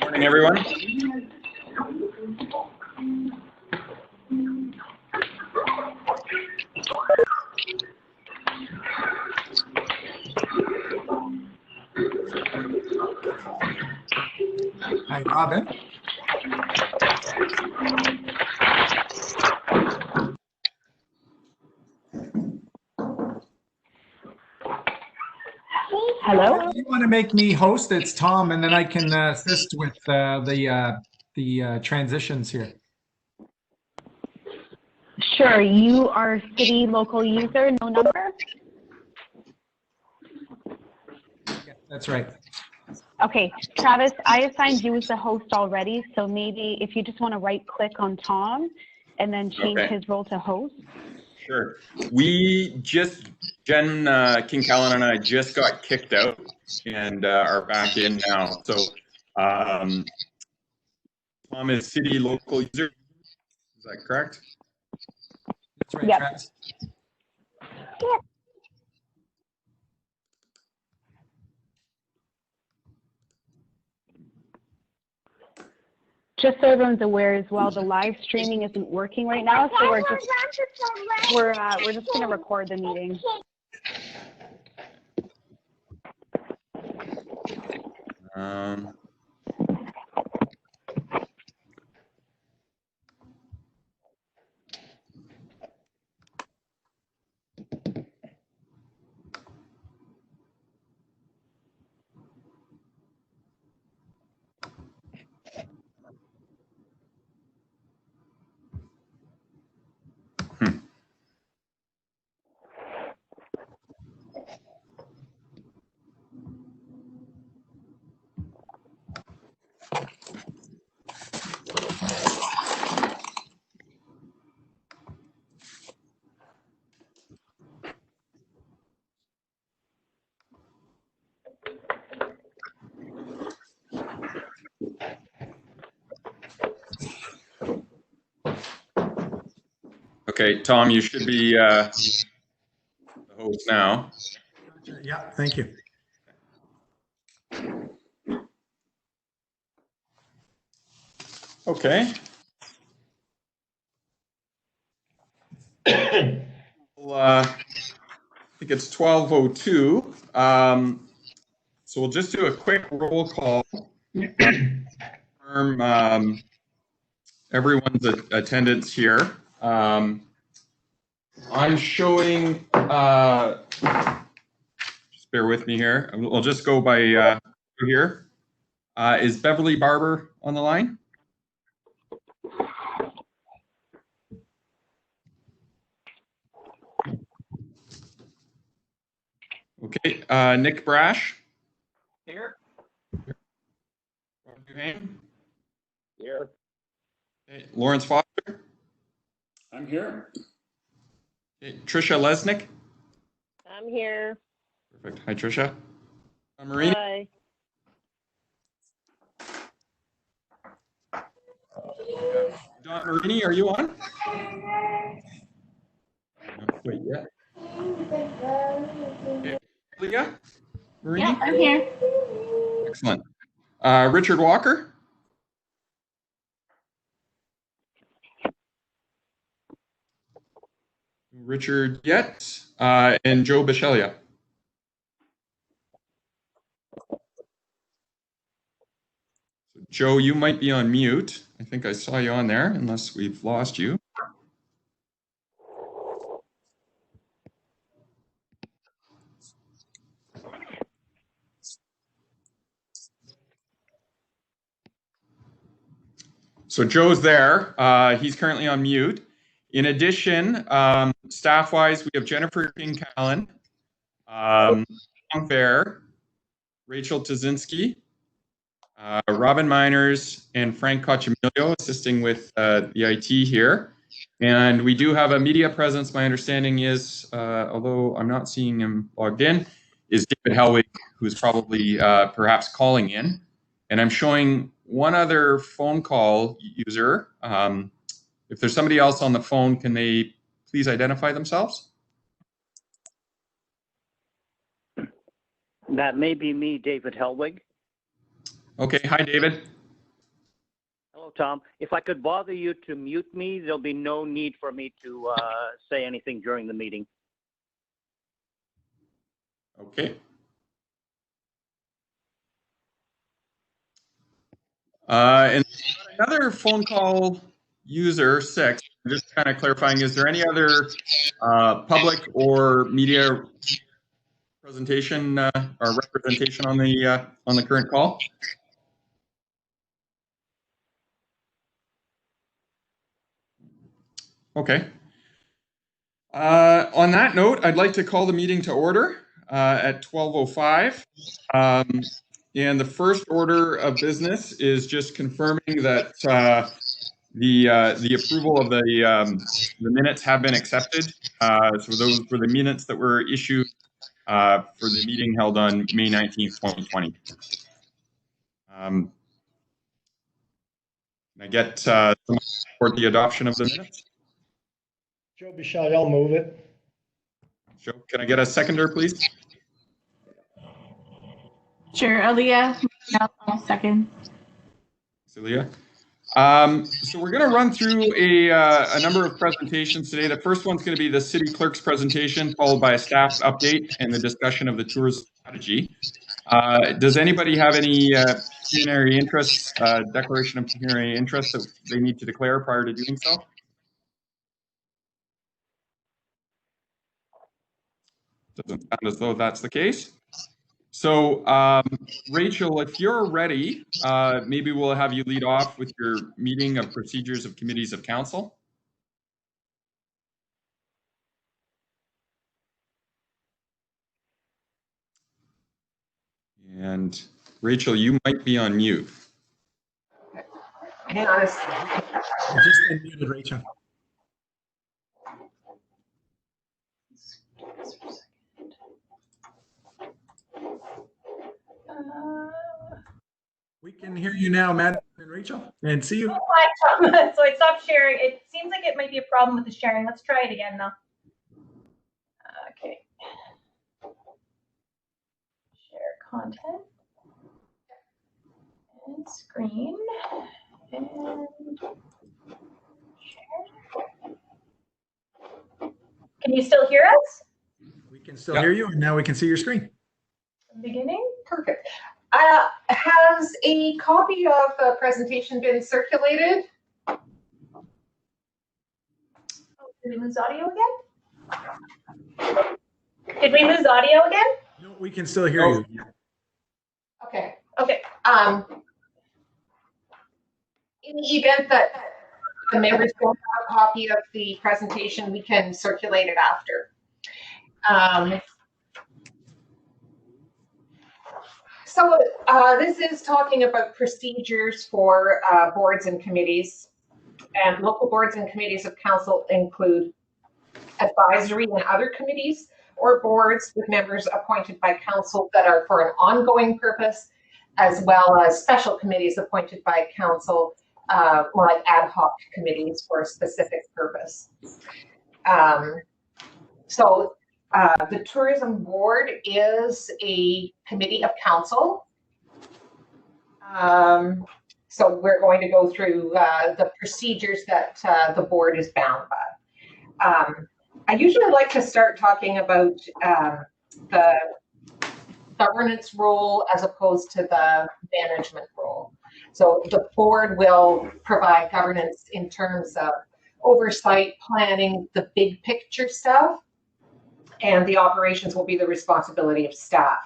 Morning, everyone. Hi, Robin. Hello? If you want to make me host, it's Tom, and then I can assist with the transitions here. Sure, you are city local user, no number? Yeah, that's right. Okay, Travis, I assigned you as the host already, so maybe if you just want to right click on Tom and then change his role to host. Sure. Jen King-Callan and I just got kicked out and are back in now. So Tom is city local user. Is that correct? That's right, Yep. Travis. Just so everyone's aware as well, the live streaming isn't working right now, so we're just going to record the meeting. Okay, Tom, you should be the host now. Yeah, thank you. Okay. Well, I think it's 12:02. So we'll just do a quick roll call. Confirm everyone's attendance here. I'm showing, just bear with me here. I'll just go by here. Is Beverly Barber on the line? Okay, Nick Brash. Here. Rob Duhane. Here. Okay, Lawrence Foster. I'm here. Okay, Tricia Lesnick. I'm here. Perfect. Hi, Tricia. Marini. Hi. Don Marini, are you on? Not quite yet. Okay. Leah? Marini? Yeah, I'm here. Excellent. Richard Walker? Richard Yet, and Joe Bichelia. Joe, you might be on mute. I think I saw you on there, unless we've lost you. So Joe's there. He's currently on mute. In addition, staff-wise, we have Jennifer King-Callan, Tom Fair, Rachel Tazinski, Robin Miners, and Frank Cochimilio assisting with the IT here. And we do have a media presence. My understanding is, although I'm not seeing him logged in, is David Helwig, who's probably perhaps calling in. And I'm showing one other phone call user. If there's somebody else on the phone, can they please identify themselves? That may be me, David Helwig. Okay, hi, David. Hello, Tom. If I could bother you to mute me, there'll be no need for me to say anything during the meeting. Okay. And another phone call user, 6, just kind of clarifying, is there any other public or media presentation or representation on the current call? Okay. On that note, I'd like to call the meeting to order at 12:05. And the first order of business is just confirming that the approval of the minutes have been accepted. So those were the minutes that were issued for the meeting held on May 19th, 2020. Can I get someone to support the adoption of the minutes? Joe Bichette, I'll move it. Joe, can I get a seconder, please? Sure, Aaliyah, I'll second. Celia. So we're going to run through a number of presentations today. The first one's going to be the city clerk's presentation, followed by a staff update and the discussion of the tourism strategy. Does anybody have any pecuniary interests, declaration of pecuniary interest that they need to declare prior to doing so? Doesn't sound as though that's the case. So, Rachel, if you're ready, maybe we'll have you lead off with your meeting of procedures of committees of council. And Rachel, you might be on mute. Hang on a second. Just unmuted, Rachel. We can hear you now, Matt and Rachel, and see you. So I stopped sharing. It seems like it might be a problem with the sharing. Let's try it again though. Okay. Share content. And screen. And share. Can you still hear us? We can still hear you, and now we can see your screen. Beginning? Perfect. Has a copy of the presentation been circulated? Oh, did we lose audio again? Did we lose audio again? No, we can still hear you. Okay. Okay. In the event that the members don't have a copy of the presentation, we can circulate it after. So this is talking about procedures for boards and committees. And local boards and committees of council include advisory and other committees or boards with members appointed by council that are for an ongoing purpose, as well as special committees appointed by council, more like ad hoc committees for a specific purpose. The tourism board is a committee of council. So we're going to go through the procedures that the board is bound by. I usually like to start talking about the governance role as opposed to the management role. So the board will provide governance in terms of oversight, planning, the big picture stuff, and the operations will be the responsibility of staff.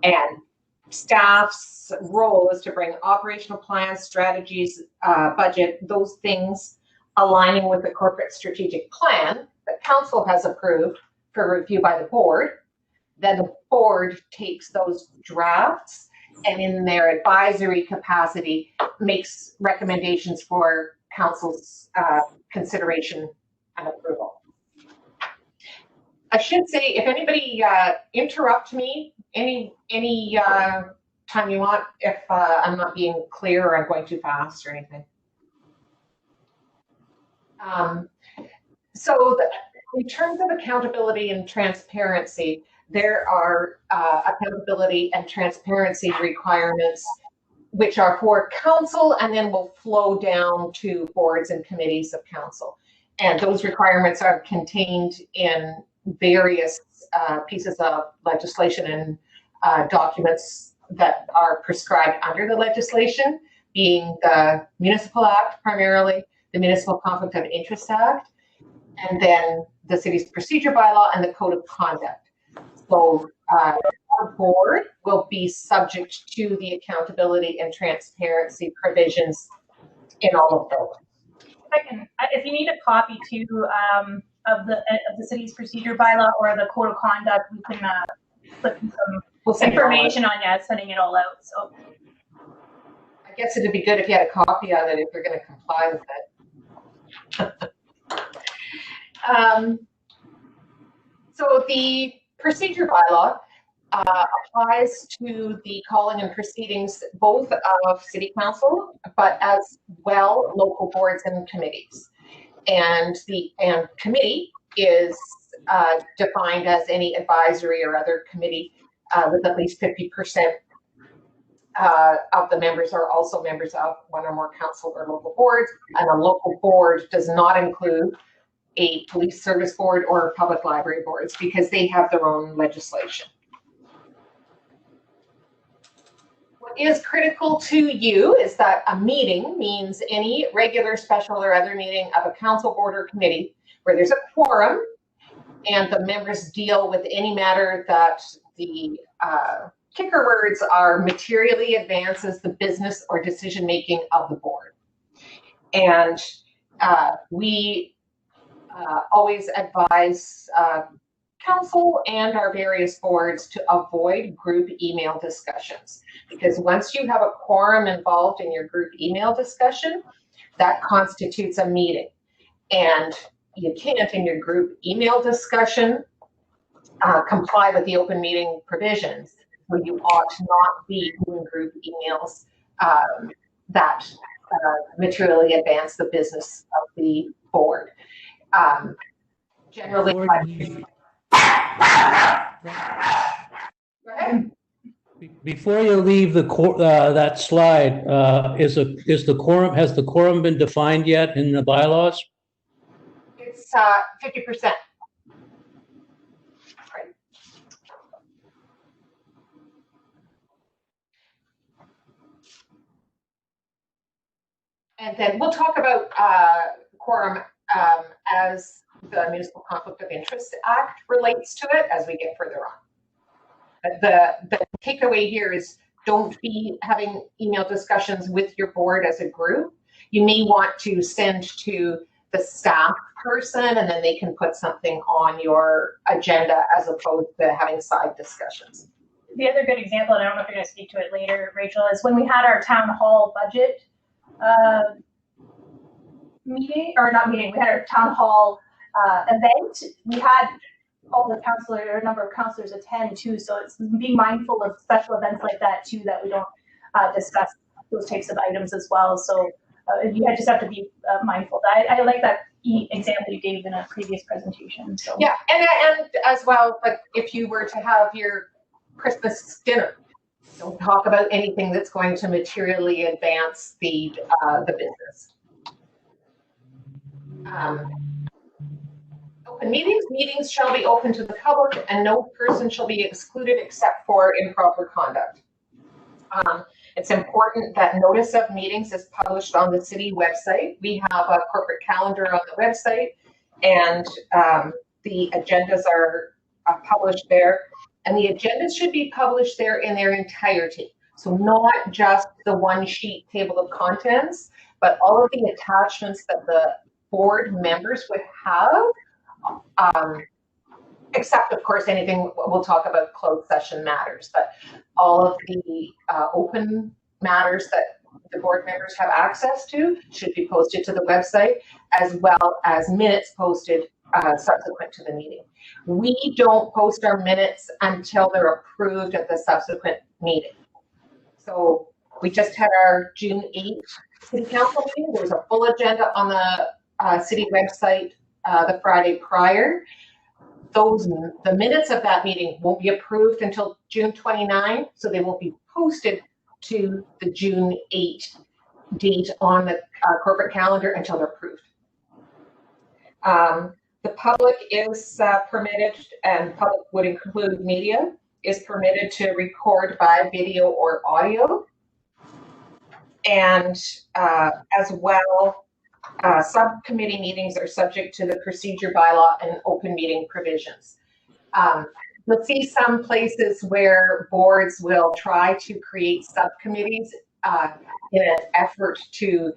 And staff's role is to bring operational plans, strategies, budget, those things aligning with the corporate strategic plan that council has approved for review by the board. Then the board takes those drafts and in their advisory capacity makes recommendations for council's consideration and approval. I should say, if anybody interrupt me any time you want, if I'm not being clear or I'm going too fast or anything. In terms of accountability and transparency, there are accountability and transparency requirements which are for council and then will flow down to boards and committees of council. And those requirements are contained in various pieces of legislation and documents that are prescribed under the legislation, being the Municipal Act primarily, the Municipal Conflict of Interest Act, and then the city's procedure bylaw and the code of conduct. So our board will be subject to the accountability and transparency provisions in all of those. If you need a copy too of the city's procedure bylaw or the code of conduct, we can put some information on sending it all out. So I guess it'd be good if you had a copy of it if you're going to comply with it. So the procedure bylaw applies to the calling and proceedings both of City Council, but as well local boards and committees. And the committee is defined as any advisory or other committee with at least 50% of the members are also members of one or more council or local boards. And a local board does not include a police service board or public library boards because they have their own legislation. What is critical to you is that a meeting means any regular, special, or other meeting of a council, board, or committee where there's a quorum and the members deal with any matter that the kicker words are materially advances the business or decision-making of the board. And we always advise council and our various boards to avoid group email discussions, because once you have a quorum involved in your group email discussion, that constitutes a meeting. And you can't, in your group email discussion, comply with the open meeting provisions. So you ought not be doing group emails that materially advance the business of the board. Generally, before you leave that slide, has the quorum been defined yet in the bylaws? It's 50%. Right. And then we'll talk about quorum as the Municipal Conflict of Interest Act relates to it as we get further on. The takeaway here is don't be having email discussions with your board as a group. You may want to send to the staff person and then they can put something on your agenda as opposed to having side discussions. The other good example, and I don't know if you're going to speak to it later, Rachel, is when we had our town hall budget meeting, or not meeting, we had our town hall event. We had all the councilors, or a number of councilors attend too, so it's being mindful of special events like that too, that we don't discuss those types of items as well. So you just have to be mindful. I like that example you gave in a previous presentation. So. Yeah, and as well, but if you were to have your Christmas dinner, don't talk about anything that's going to materially advance the business. Open meetings shall be open to the public and no person shall be excluded except for improper conduct. It's important that notice of meetings is published on the city website. We have a corporate calendar on the website and the agendas are published there. And the agendas should be published there in their entirety. So not just the one sheet table of contents, but all of the attachments that the board members would have, except of course anything we'll talk about closed session matters, but all of the open matters that the board members have access to should be posted to the website, as well as minutes posted subsequent to the meeting. We don't post our minutes until they're approved at the subsequent meeting. So we just had our June 8th city council meeting. There was a full agenda on the city website the Friday prior. The minutes of that meeting won't be approved until June 29, so they won't be posted to the June 8 date on the corporate calendar until they're approved. The public is permitted, and public would include media, is permitted to record by video or audio. And as well, subcommittee meetings are subject to the procedure bylaw and open meeting provisions. You'll see some places where boards will try to create subcommittees in an effort to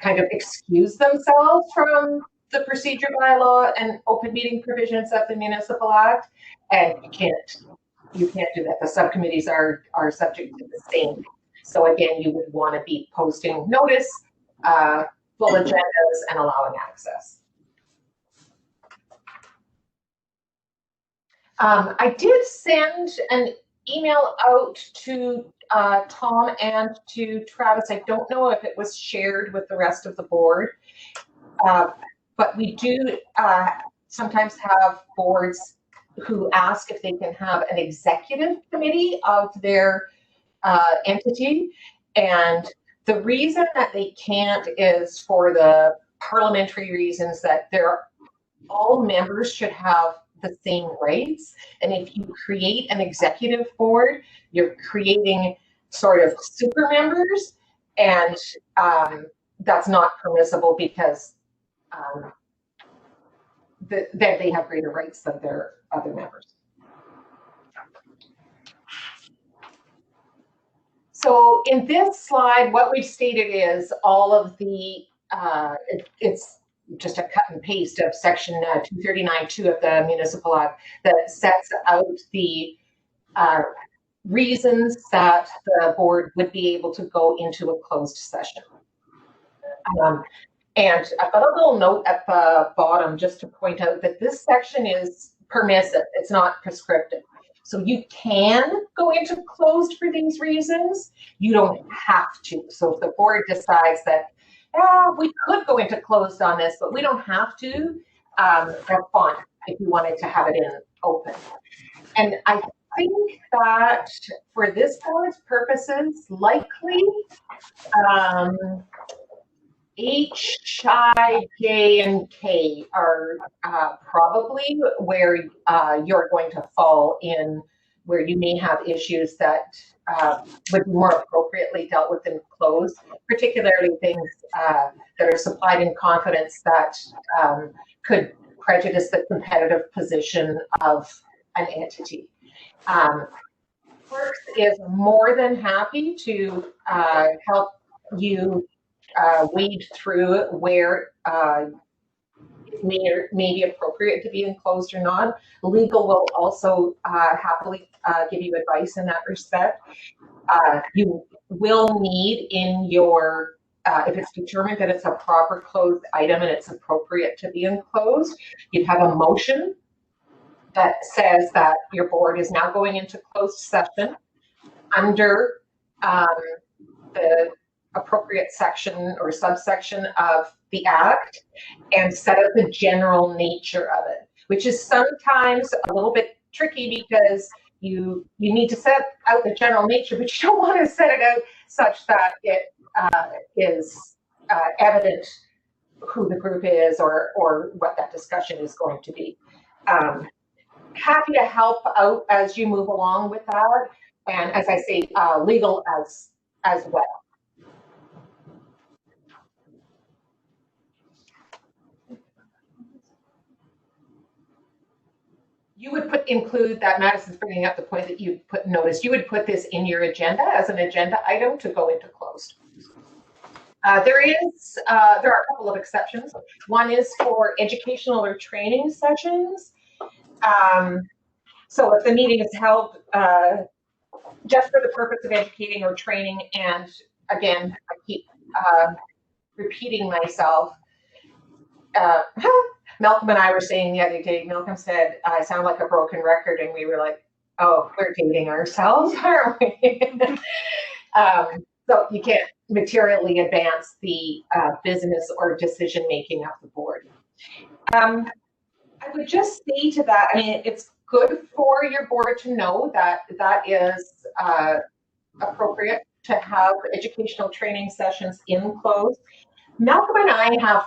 kind of excuse themselves from the procedure bylaw and open meeting provisions of the Municipal Act, and you can't do that. The subcommittees are subject to the same. So again, you would want to be posting notice, full agendas, and allowing access. I did send an email out to Tom and to Travis. I don't know if it was shared with the rest of the board, but we do sometimes have boards who ask if they can have an executive committee of their entity. And the reason that they can't is for the parliamentary reasons that all members should have the same rights. And if you create an executive board, you're creating sort of super members, and that's not permissible because then they have greater rights than their other members. So in this slide, what we've stated is all of the, it's just a cut and paste of section 239(2) of the Municipal Act that sets out the reasons that the board would be able to go into a closed session. And I've got a little note at the bottom just to point out that this section is permissive. It's not prescriptive. So you can go into closed for these reasons. You don't have to. So if the board decides that we could go into closed on this, but we don't have to, that's fine if you wanted to have it in open. And I think that for this board's purposes, likely H, I, J, and K are probably where you're going to fall in, where you may have issues that would be more appropriately dealt with in closed, particularly things that are supplied in confidence that could prejudice the competitive position of an entity. Clerks is more than happy to help you wade through where it may be appropriate to be enclosed or not. Legal will also happily give you advice in that respect. You will need in your, if it's determined that it's a proper closed item and it's appropriate to be enclosed, you'd have a motion that says that your board is now going into closed session under the appropriate section or subsection of the Act, and set out the general nature of it, which is sometimes a little bit tricky because you need to set out the general nature, but you don't want to set it out such that it is evident who the group is or what that discussion is going to be. Happy to help out as you move along with that, and as I say, legal as well. You would include that. Madison's bringing up the point that you put notice. You would put this in your agenda as an agenda item to go into closed. There are a couple of exceptions. One is for educational or training sessions. So if the meeting is held just for the purpose of educating or training and again, I keep repeating myself. Malcolm and I were saying the other day, Malcolm said, I sound like a broken record, and we were like, oh, we're dating ourselves, aren't we? So you can't materially advance the business or decision-making of the board. I would just say to that, I mean, it's good for your board to know that that is appropriate to have educational training sessions in closed. Malcolm and I have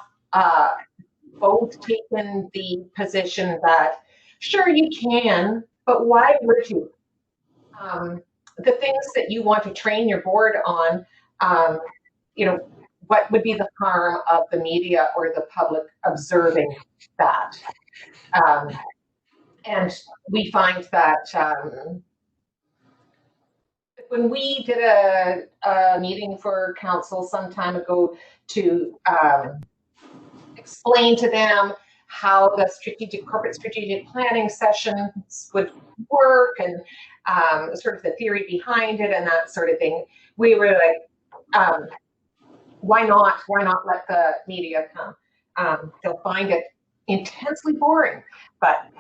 both taken the position that, sure, you can, but why would you? The things that you want to train your board on, you know, what would be the harm of the media or the public observing that? And we find that when we did a meeting for council some time ago to explain to them how the corporate strategic planning sessions would work and sort of the theory behind it and that sort of thing, we were like, why not let the media come? They'll find it intensely boring, but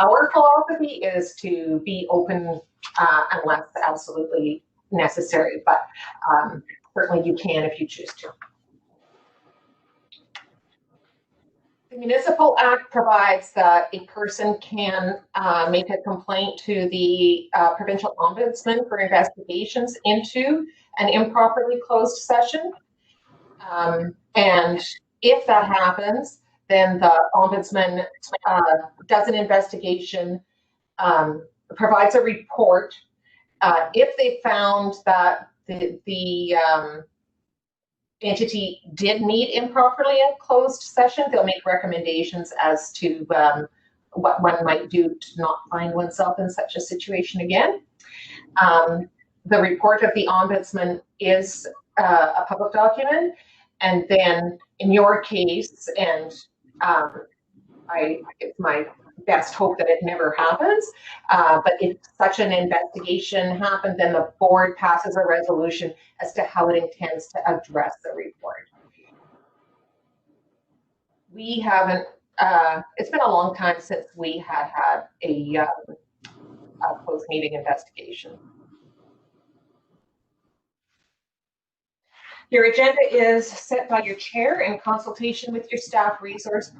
our philosophy is to be open unless absolutely necessary, but certainly you can if you choose to. The Municipal Act provides that a person can make a complaint to the provincial ombudsman for investigations into an improperly closed session. And if that happens, then the ombudsman does an investigation, provides a report. If they found that the entity did meet improperly in closed session, they'll make recommendations as to what one might do to not find oneself in such a situation again. The report of the ombudsman is a public document, and then in your case, and it's my best hope that it never happens, but if such an investigation happened, then the board passes a resolution as to how it intends to address the report. We haven't, it's been a long time since we had a closed meeting investigation. Your agenda is set by your chair in consultation with your staff resource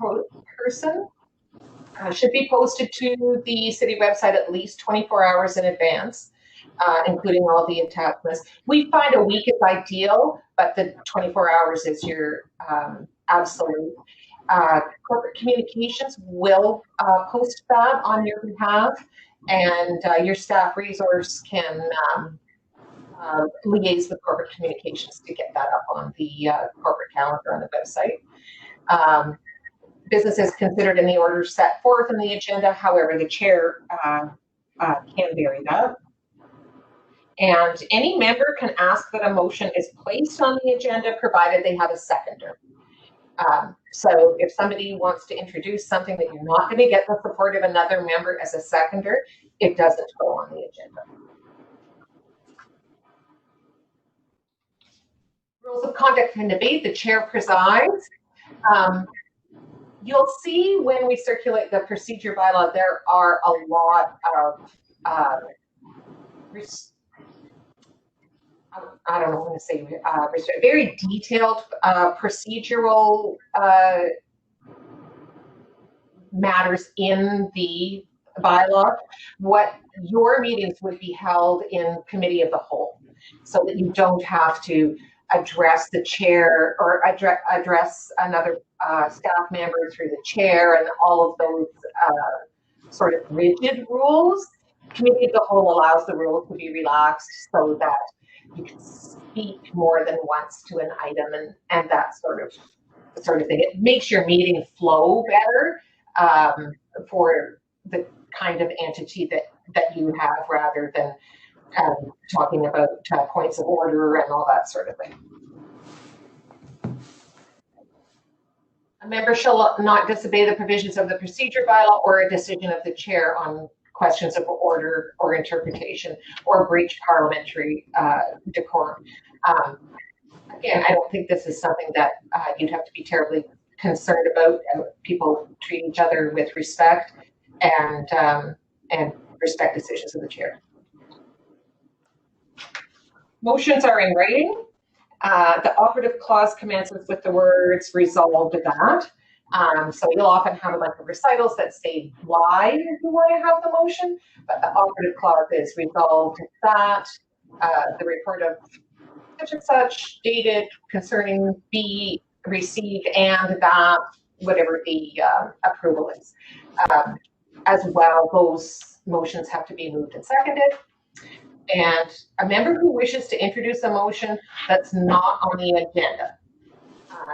person. Should be posted to the city website at least 24 hours in advance, including all the attachments. We find a week is ideal, but the 24 hours is your absolute. Corporate communications will post that on your behalf, and your staff resource can liaise with corporate communications to get that up on the corporate calendar on the website. Business is considered in the order set forth in the agenda. However, the chair can vary that. And any member can ask that a motion is placed on the agenda, provided they have a seconder. So if somebody wants to introduce something that you're not going to get the support of another member as a seconder, it doesn't go on the agenda. Rules of conduct and debate, the chair presides. You'll see when we circulate the procedure bylaw, there are a lot of, I don't know what to say, very detailed procedural matters in the bylaw. What your meetings would be held in committee of the whole, so that you don't have to address the chair or address another staff member through the chair and all of those sort of rigid rules. Committee of the whole allows the rules to be relaxed so that you can speak more than once to an item and that sort of thing. It makes your meeting flow better for the kind of entity that you have, rather than talking about points of order and all that sort of thing. A member shall not disobey the provisions of the procedure bylaw or a decision of the chair on questions of order order or interpretation or breach parliamentary decorum. Again, I don't think this is something that you'd have to be terribly concerned about. People treat each other with respect and respect decisions of the chair. Motions are in writing. The operative clause commences with the words resolved that. So you'll often have like the recitals that say why you want to have the motion, but the operative clause is resolved that the report of such and such dated concerning B received and that whatever the approval is. As well, those motions have to be moved and seconded. And a member who wishes to introduce a motion that's not on the agenda.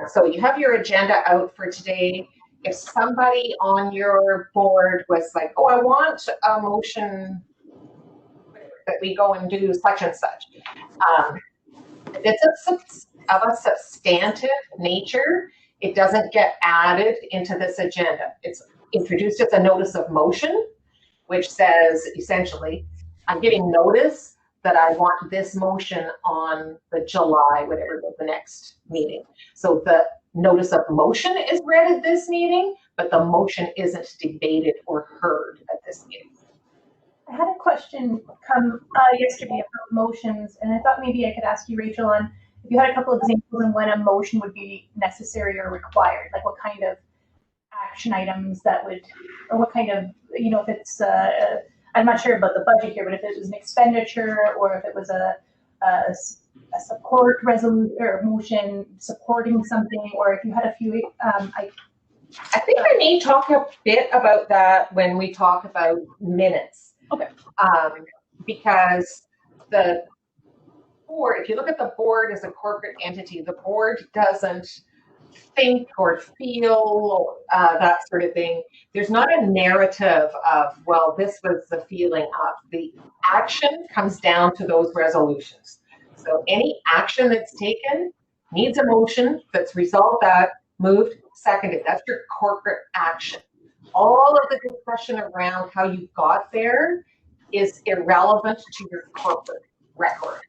So you have your agenda out for today. If somebody on your board was like, oh, I want a motion that we go and do such and such. If it's of a substantive nature, it doesn't get added into this agenda. It's introduced as a notice of motion, which says essentially, I'm giving notice that I want this motion on the July, whatever the next meeting. So the notice of motion is read at this meeting, but the motion isn't debated or heard at this meeting. I had a question come yesterday about motions, and I thought maybe I could ask you, Rachel, on if you had a couple of examples on when a motion would be necessary or required, like what kind of action items that would, or what kind of, you know, if it's, I'm not sure about the budget here, but if it was an expenditure or if it was a support resolution or motion supporting something, or if you had a few, I think I may talk a bit about that when we talk about minutes. Okay. Because the board, if you look at the board as a corporate entity, the board doesn't think or feel that sort of thing. There's not a narrative of, well, this was the feeling of. The action comes down to those resolutions. So any action that's taken needs a motion that's resolved that, moved, seconded. That's your corporate action. All of the discussion around how you got there is irrelevant to your corporate record.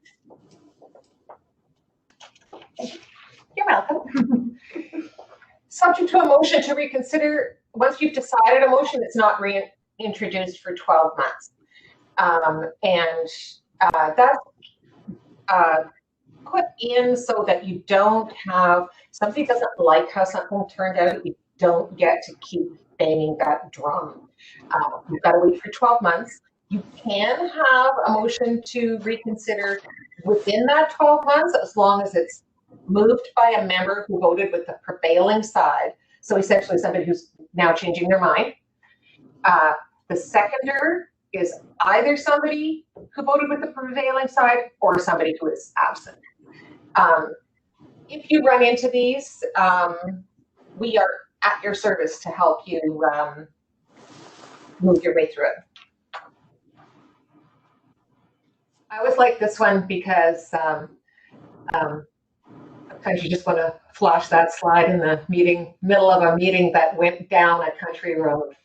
You're welcome. Subject to a motion to reconsider, once you've decided a motion, it's not reintroduced for 12 months. That's put in so that you don't have, somebody doesn't like how something turned out, you don't get to keep banging that drum. You've got to wait for 12 months. You can have a motion to reconsider within that 12 months as long as it's moved by a member who voted with the prevailing side. So essentially somebody who's now changing their mind. The seconder is either somebody who voted with the prevailing side or somebody who is absent. If you run into these, we are at your service to help you move your way through it. I always like this one because sometimes you just want to flash that slide in the middle of a meeting that went down a country road.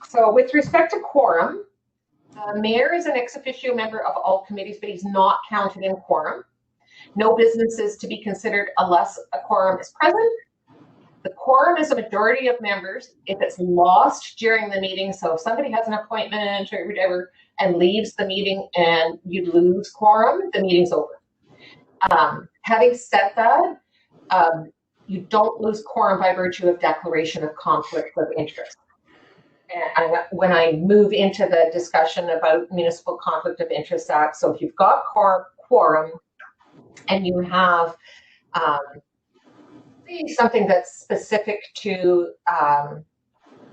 So with respect to quorum, the mayor is an ex officio member of all committees, but he's not counted in quorum. No business is to be considered unless a quorum is present. The quorum is a majority of members. If it's lost during the meeting, so if somebody has an appointment or whatever and leaves the meeting and you lose quorum, the meeting's over. Having said that, you don't lose quorum by virtue of declaration of conflict of interest. And when I move into the discussion about Municipal Conflict of Interest Act, so if you've got quorum and you have something that's specific to a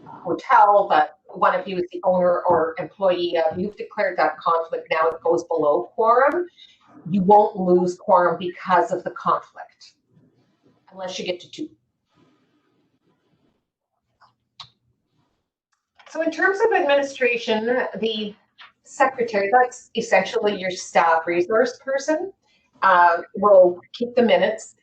hotel that one of you is the owner or employee of, you've declared that conflict, now it goes below quorum, you won't lose quorum because of the conflict, unless you get to 2. So in terms of administration, the secretary, that's essentially your staff resource person, will keep the minutes.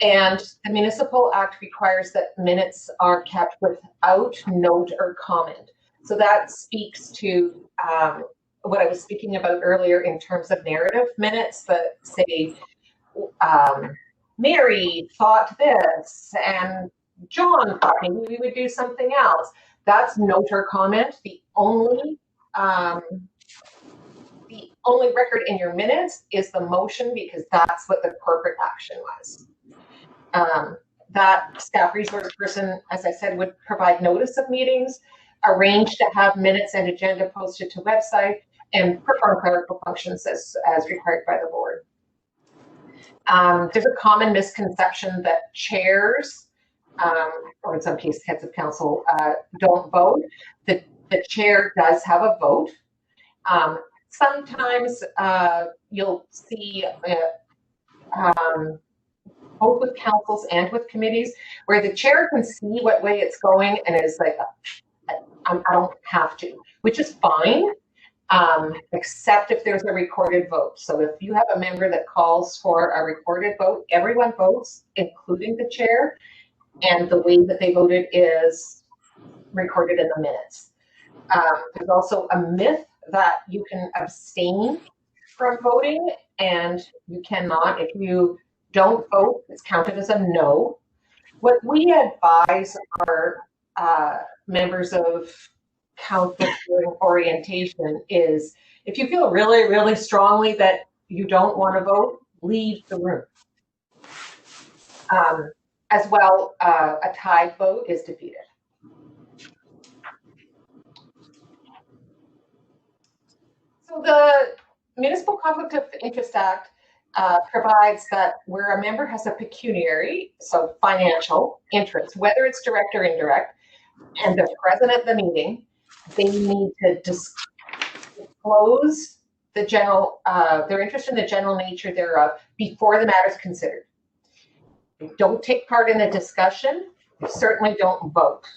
And the Municipal Act requires that minutes are kept without note or comment. So that speaks to what I was speaking about earlier in terms of narrative minutes that say, Mary thought this and John thought maybe we would do something else. That's note or comment. The only record in your minutes is the motion, because that's what the corporate action was. That staff resource person, as I said, would provide notice of meetings, arrange to have minutes and agenda posted to website, and perform clerical functions as required by the board. There's a common misconception that chairs, or in some cases heads of council, don't vote. The chair does have a vote. Sometimes you'll see both with councils and with committees where the chair can see what way it's going and is like, I don't have to, which is fine, except if there's a recorded vote. So if you have a member that calls for a recorded vote, everyone votes, including the chair, and the way that they voted is recorded in the minutes. There's also a myth that you can abstain from voting, and you cannot. If you don't vote, it's counted as a no. What we advise our members of conflict during orientation is, if you feel really, really strongly that you don't want to vote, leave the room. As well, a tied vote is defeated. So the Municipal Conflict of Interest Act provides that where a member has a pecuniary, so financial interest, whether it's direct or indirect, and they're present at the meeting, they need to disclose the general, their interest in the general nature thereof before the matter is considered. They don't take part in the discussion. They certainly don't vote.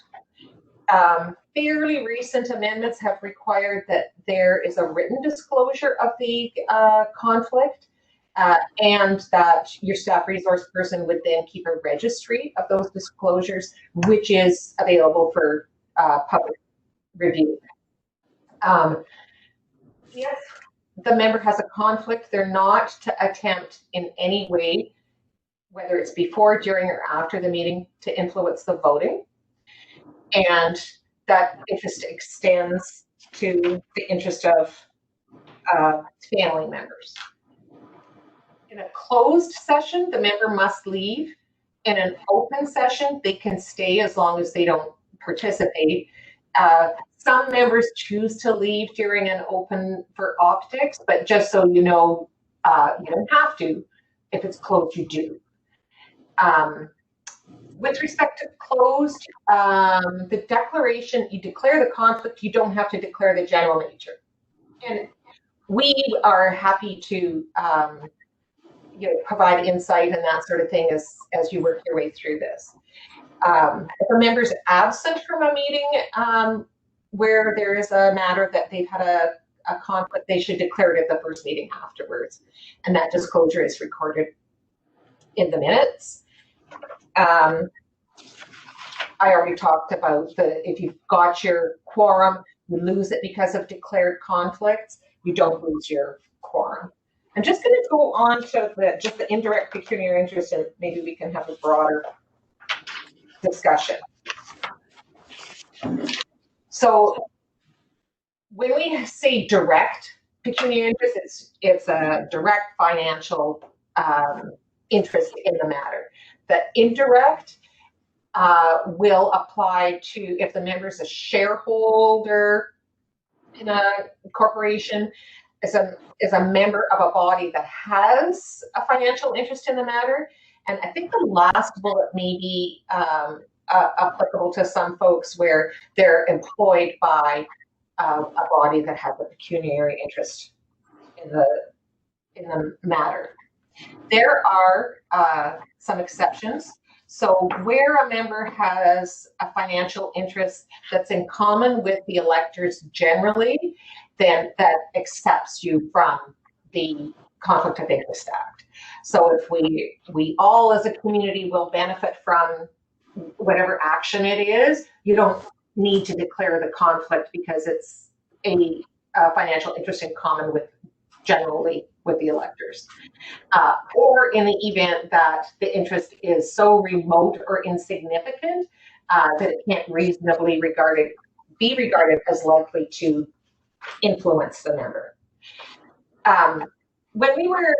Fairly recent amendments have required that there is a written disclosure of the conflict, and that your staff resource person would then keep a registry of those disclosures, which is available for public review. If the member has a conflict, they're not to attempt in any way, whether it's before, during, or after the meeting, to influence the voting. And that interest extends to the interest of family members. In a closed session, the member must leave. In an open session, they can stay as long as they don't participate. Some members choose to leave during an open for optics, but just so you know, you don't have to. If it's closed, you do. With respect to closed, the declaration, you declare the conflict, you don't have to declare the general nature. And we are happy to provide insight and that sort of thing as you work your way through this. If a member's absent from a meeting where there is a matter that they've had a conflict, they should declare it at the first meeting afterwards. And that disclosure is recorded in the minutes. I already talked about if you've got your quorum, you lose it because of declared conflicts, you don't lose your quorum. I'm just going to go on to just the indirect pecuniary interest, and maybe we can have a broader discussion. So when we say direct pecuniary interest, it's a direct financial interest in the matter. The indirect will apply to if the member is a shareholder in a corporation, is a member of a body that has a financial interest in the matter. And I think the last bullet may be applicable to some folks where they're employed by a body that has a pecuniary interest in the matter. There are some exceptions. So where a member has a financial interest that's in common with the electors generally, then that accepts you from the Conflict of Interest Act. So if we all as a community will benefit from whatever action it is, you don't need to declare the conflict because it's a financial interest in common with generally with the electors. Or in the event that the interest is so remote or insignificant that it can't reasonably be regarded as likely to influence the member. When we were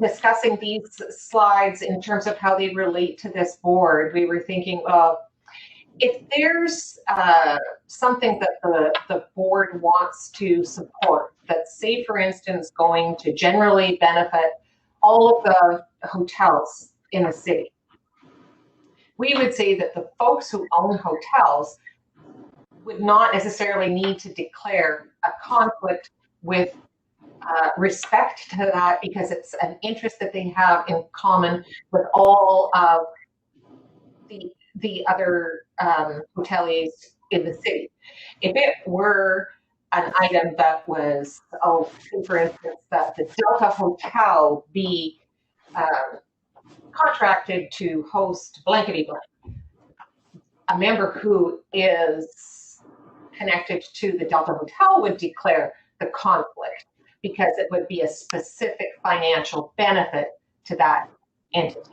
discussing these slides in terms of how they relate to this board, we were thinking, well, if there's something that the board wants to support, that's, say, for instance, going to generally benefit all of the hotels in the city, we would say that the folks who own hotels would not necessarily need to declare a conflict with respect to that, because it's an interest that they have in common with all of the other hoteliers in the city. If it were an item that was, for instance, that the Delta Hotel be contracted to host blankety blank, a member who is connected to the Delta Hotel would declare the conflict because it would be a specific financial benefit to that entity.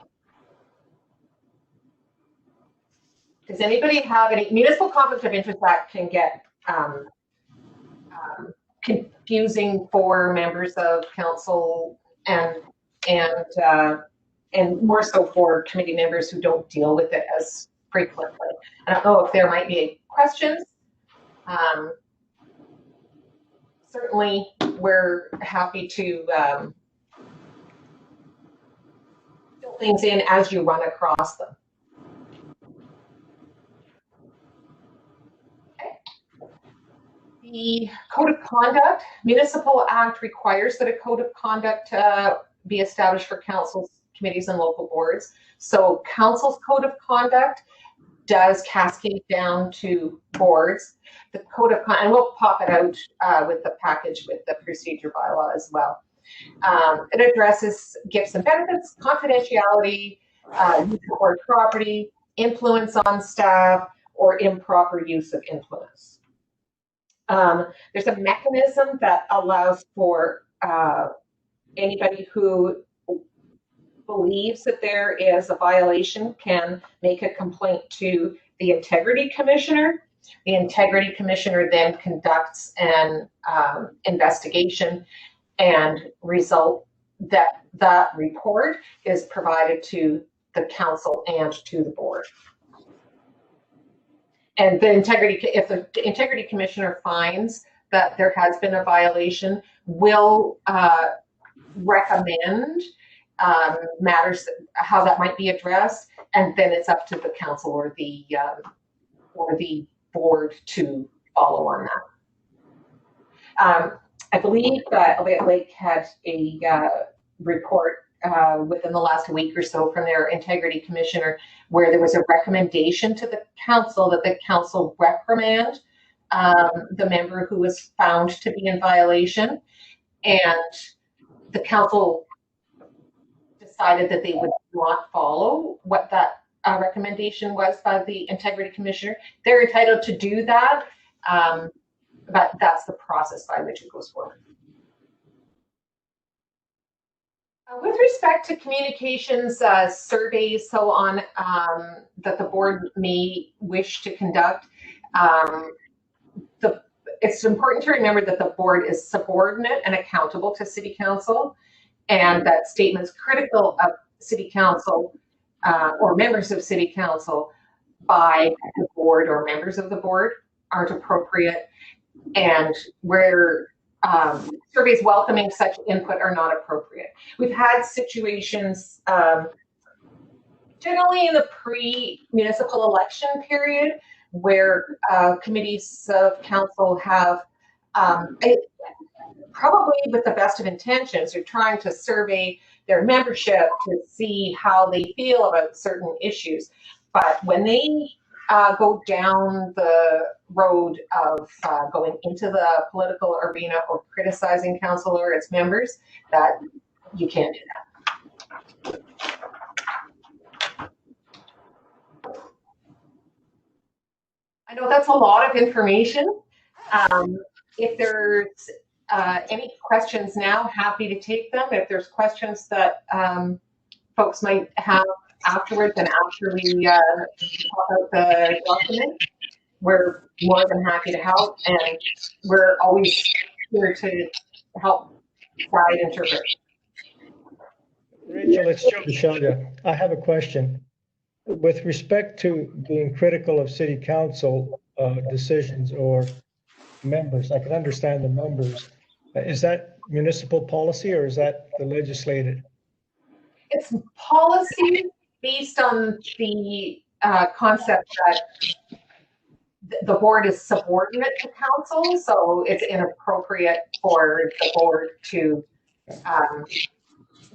Does anybody have any municipal conflict of interest that can get confusing for members of council and more so for committee members who don't deal with it as frequently? I don't know if there might be questions. Certainly, we're happy to fill things in as you run across them. The Code of Conduct, Municipal Act requires that a Code of Conduct be established for councils, committees, and local boards. So council's Code of Conduct does cascade down to boards. The Code of Conduct, and we'll pop it out with the package with the procedure bylaw as well. It addresses gifts and benefits, confidentiality, use of board property, influence on staff, or improper use of influence. There's a mechanism that allows for anybody who believes that there is a violation can make a complaint to the Integrity Commissioner. The Integrity Commissioner then conducts an investigation, and that report is provided to the council and to the board. And the if the Integrity Commissioner finds that there has been a violation, will recommend matters, how that might be addressed, and then it's up to the council or the board to follow on that. I believe that Elliott Lake had a report within the last week or so from their Integrity Commissioner, where there was a recommendation to the council that the council reprimand the member who was found to be in violation, and the council decided that they would not follow what that recommendation was by the Integrity Commissioner. They're entitled to do that, but that's the process by which it goes forward. With respect to communications, surveys, so on, that the board may wish to conduct, it's important to remember that the board is subordinate and accountable to City Council, and that statements critical of City Council or members of City Council by the board or members of the board aren't appropriate, and where surveys welcoming such input are not appropriate. We've had situations generally in the pre-municipal election period where committees of council have, probably with the best of intentions, are trying to survey their membership to see how they feel about certain issues. But when they go down the road of going into the political arena or criticizing council or its members, that you can't do that. I know that's a lot of information. If there's any questions now, happy to take them. If there's questions that folks might have afterwards and after we talk out the document, we're more than happy to help, and we're always here to help guide, interpret. Rachel, it's Joe Bishaga. I have a question. With respect to being critical of city council decisions or members, I can understand the members. Is that municipal policy or is that the legislated? It's policy based on the concept that the board is subordinate to council, so it's inappropriate for the board to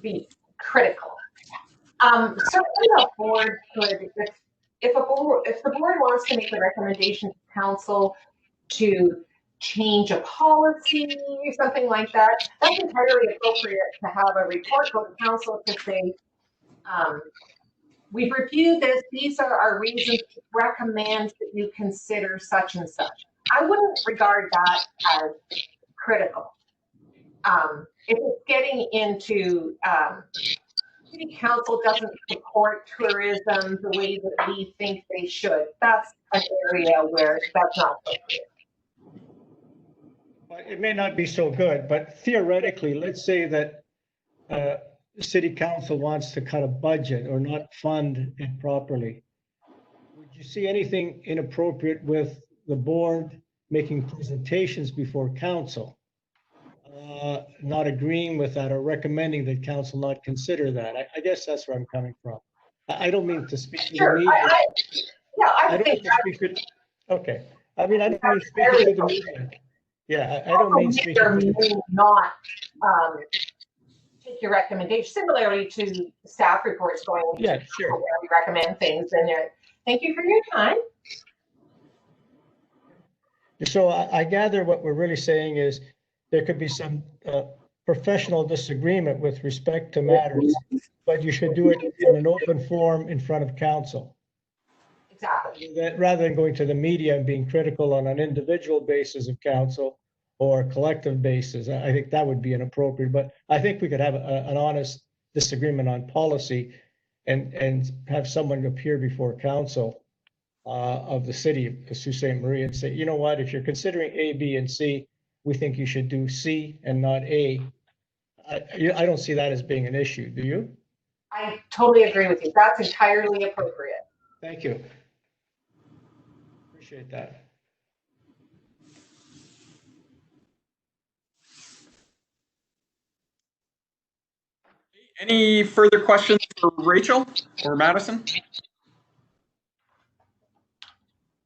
be critical. Certainly a board could, if the board wants to make a recommendation to council to change a policy or something like that, that's entirely appropriate to have a report go to council to say, we've reviewed this, these are our reasons to recommend that you consider such and such. I wouldn't regard that as critical. If it's getting into city council doesn't support tourism the way that we think they should, that's an area where that's not appropriate. Well, it may not be so good, but theoretically, let's say that city council wants to cut a budget or not fund it properly. Would you see anything inappropriate with the board making presentations before council, not agreeing with that or recommending that council not consider that? I guess that's where I'm coming from. I don't mean to speak to the media. I think okay. I mean, I don't mean speaking to the media. Yeah, I don't mean speaking to the media. Not take your recommendation. Similarly to staff reports going. Yeah, sure. Where we recommend things, and thank you for your time. So I gather what we're really saying is there could be some professional disagreement with respect to matters, but you should do it in an open forum in front of council. Exactly. Rather than going to the media and being critical on an individual basis of council or a collective basis. I think that would be inappropriate, but I think we could have an honest disagreement on policy and have someone appear before council of the city of Sault Ste. Marie and say, you know what, if you're considering A, B, and C, we think you should do C and not A. I don't see that as being an issue. Do you? I totally agree with you. That's entirely appropriate. Thank you. Appreciate that. Any further questions for Rachel or Madison?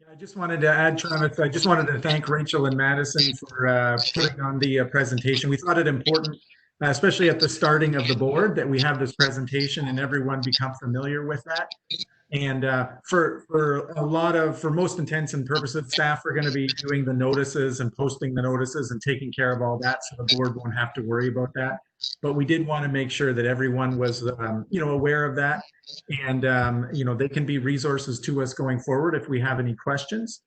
I just wanted to add, Travis, I just wanted to thank Rachel and Madison for putting on the presentation. We thought it important, especially at the starting of the board, that we have this presentation and everyone become familiar with that. And for most intents and purposes, staff are going to be doing the notices and posting the notices and taking care of all that, so the board won't have to worry about that. But we did want to make sure that everyone was, aware of that, and they can be resources to us going forward if we have any questions.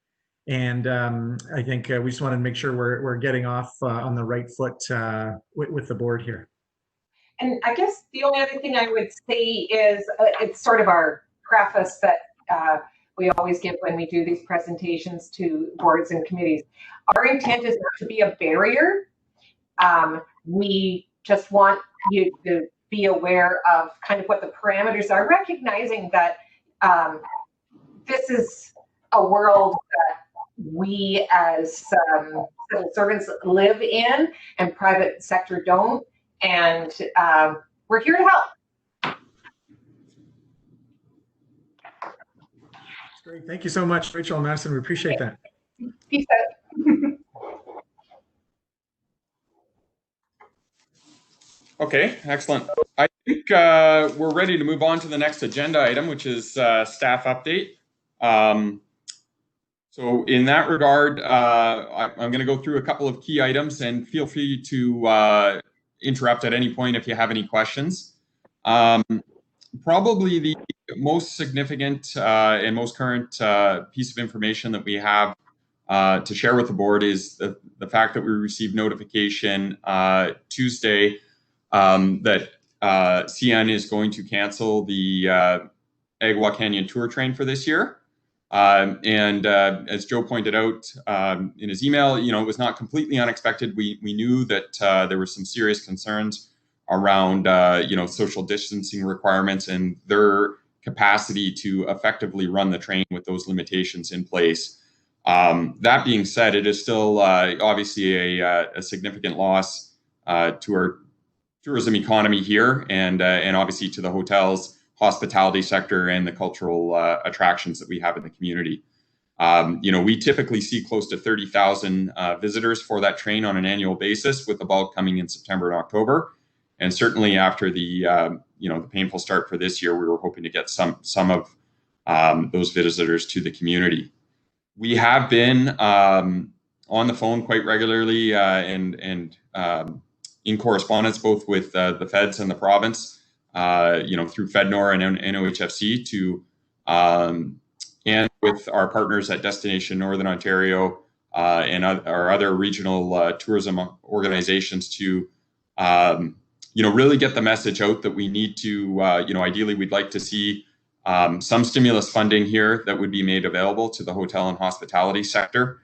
And I think we just wanted to make sure we're getting off on the right foot with the board here. And I guess the only other thing I would say is it's sort of our preface that we always give when we do these presentations to boards and committees. Our intent is not to be a barrier. We just want you to be aware of kind of what the parameters are, recognizing that this is a world that we as civil servants live in and private sector don't, and we're here to help. Great. Thank you so much, Rachel and Madison. We appreciate that. Peace out. Okay, excellent. I think we're ready to move on to the next agenda item, which is staff update. So in that regard, I'm going to go through a couple of key items, and feel free to interrupt at any point if you have any questions. Probably the most significant and most current piece of information that we have to share with the board is the fact that we received notification Tuesday that CN is going to cancel the Agua Canyon tour train for this year. And as Joe pointed out in his email, it was not completely unexpected. We knew that there were some serious concerns around social distancing requirements and their capacity to effectively run the train with those limitations in place. That being said, it is still obviously a significant loss to our tourism economy here, and obviously to the hotels, hospitality sector, and the cultural attractions that we have in the community. We typically see close to 30,000 visitors for that train on an annual basis, with the bulk coming in September and October. And certainly after the the painful start for this year, we were hoping to get some of those visitors to the community. We have been on the phone quite regularly and in correspondence both with the feds and the province, through FedNor and NOHFC and with our partners at Destination Northern Ontario and our other regional tourism organizations to really get the message out that we need to, ideally we'd like to see some stimulus funding here that would be made available to the hotel and hospitality sector,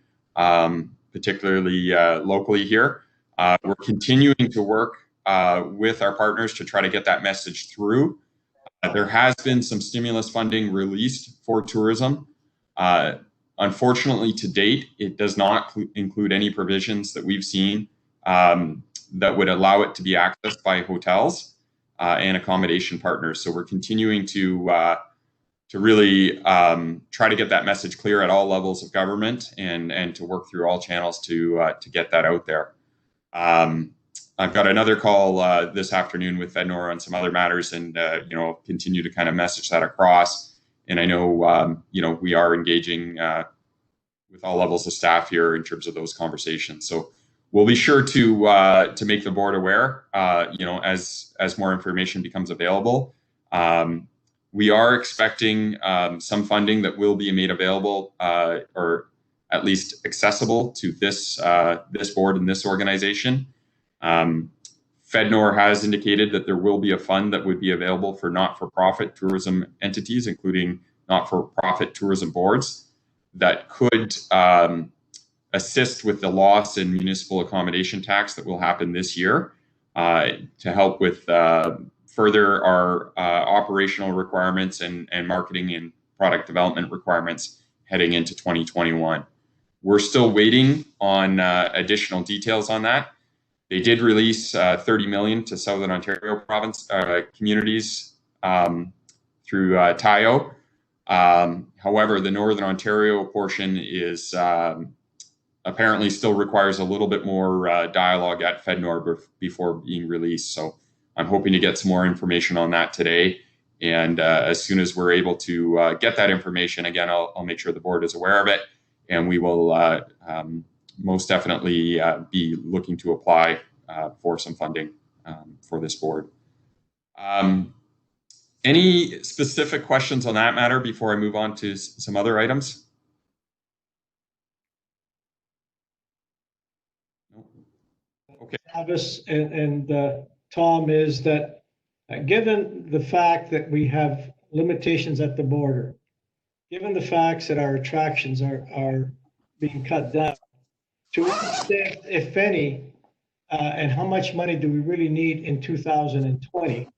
particularly locally here. We're continuing to work with our partners to try to get that message through. There has been some stimulus funding released for tourism. Unfortunately, to date, it does not include any provisions that we've seen that would allow it to be accessed by hotels and accommodation partners. So we're continuing to really try to get that message clear at all levels of government and to work through all channels to get that out there. I've got another call this afternoon with FedNor on some other matters, and continue to kind of message that across. And I know we are engaging with all levels of staff here in terms of those conversations. So we'll be sure to make the board aware, as more information becomes available. We are expecting some funding that will be made available, or at least accessible to this board and this organization. FedNor has indicated that there will be a fund that would be available for not-for-profit tourism entities, including not-for-profit tourism boards, that could assist with the loss in municipal accommodation tax that will happen this year, to help with further our operational requirements and marketing and product development requirements heading into 2021. We're still waiting on additional details on that. They did release $30 million to Southern Ontario province communities through TIO. However, the Northern Ontario portion is apparently still requires a little bit more dialogue at FedNor before being released. So I'm hoping to get some more information on that today. And as soon as we're able to get that information, again, I'll make sure the board is aware of it. And we will most definitely be looking to apply for some funding for this board. Any specific questions on that matter before I move on to some other items? Okay. Travis and Tom, is that given the fact that we have limitations at the border, given the facts that our attractions are being cut down, to what extent, if any, and how much money do we really need in 2020?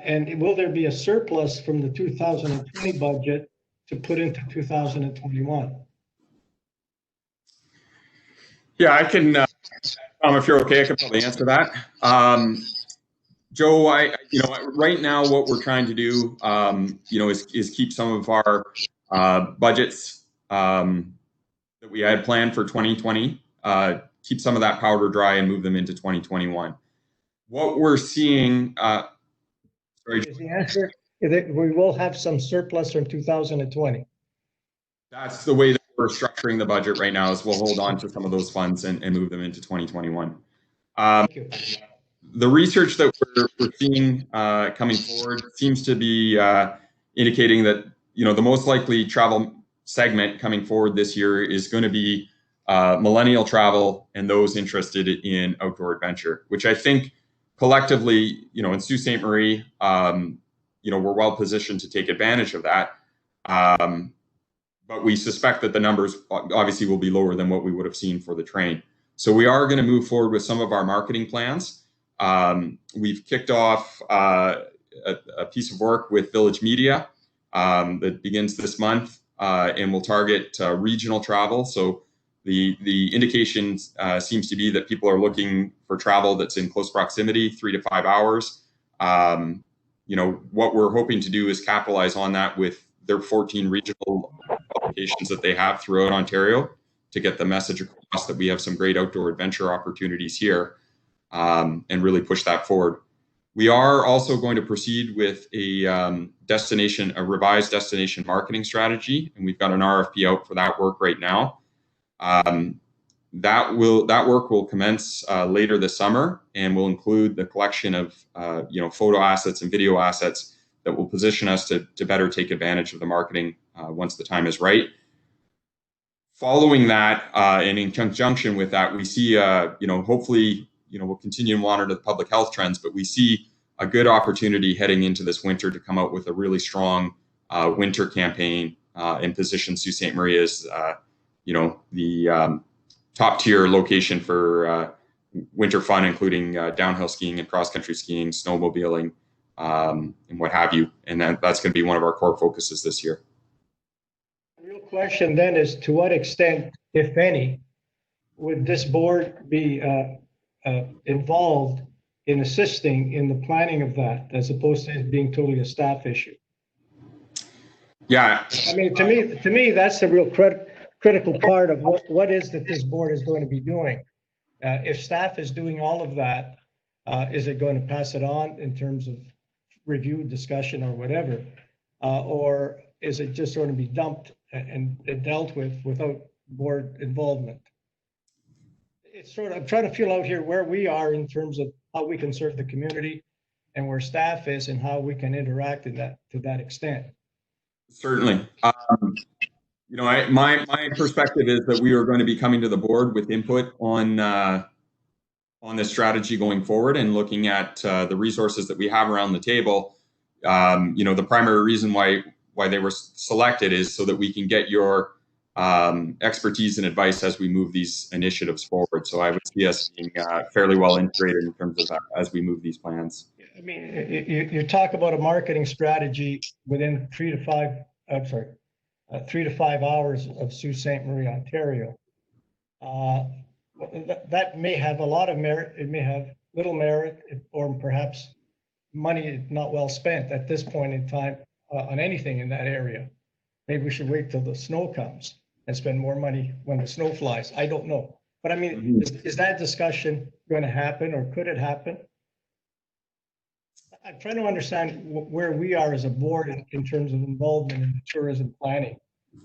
And will there be a surplus from the 2020 budget to put into 2021? Yeah, I can, if you're okay, I can probably answer that. Joe, right now what we're trying to do, is keep some of our budgets that we had planned for 2020, keep some of that powder dry and move them into 2021. What we're seeing, is the answer that we will have some surplus from 2020? That's the way that we're structuring the budget right now, is we'll hold on to some of those funds and move them into 2021. Thank you. the research that we're seeing coming forward seems to be indicating that the most likely travel segment coming forward this year is going to be millennial travel and those interested in outdoor adventure, which I think collectively, in Sault Ste. Marie, we're well positioned to take advantage of that. But we suspect that the numbers obviously will be lower than what we would have seen for the train. So we are going to move forward with some of our marketing plans. We've kicked off a piece of work with Village Media that begins this month and will target regional travel. So the indication seems to be that people are looking for travel that's in close proximity, 3 to 5 hours. What we're hoping to do is capitalize on that with their 14 regional locations that they have throughout Ontario to get the message across that we have some great outdoor adventure opportunities here and really push that forward. We are also going to proceed with a revised destination marketing strategy, and we've got an RFP out for that work right now. That work will commence later this summer and will include the collection of photo assets and video assets that will position us to better take advantage of the marketing once the time is right. Following that, and in conjunction with that, we see hopefully we'll continue to monitor the public health trends, but we see a good opportunity heading into this winter to come out with a really strong winter campaign and position Sault Ste. Marie as the top tier location for winter fun, including downhill skiing and cross country skiing, snowmobiling, and what have you. And that's going to be one of our core focuses this year. The real question then is, to what extent, if any, would this board be involved in assisting in the planning of that, as opposed to it being totally a staff issue? Yeah. I mean, to me, that's the real critical part of what is that this board is going to be doing. If staff is doing all of that, is it going to pass it on in terms of review, discussion, or whatever? Or is it just going to be dumped and dealt with without board involvement? It's sort of, I'm trying to feel out here where we are in terms of how we can serve the community and where staff is and how we can interact in that to that extent. Certainly. My perspective is that we are going to be coming to the board with input on this strategy going forward and looking at the resources that we have around the table. The primary reason why they were selected is so that we can get your expertise and advice as we move these initiatives forward. So I would see us being fairly well integrated in terms of that as we move these plans. I mean, you talk about a marketing strategy within 3 to 5 hours of Sault Ste. Marie, Ontario. That may have a lot of merit. It may have little merit, or perhaps money not well spent at this point in time on anything in that area. Maybe we should wait till the snow comes and spend more money when the snow flies. I don't know. But I mean, is that discussion going to happen, or could it happen? I'm trying to understand where we are as a board in terms of involvement in tourism planning.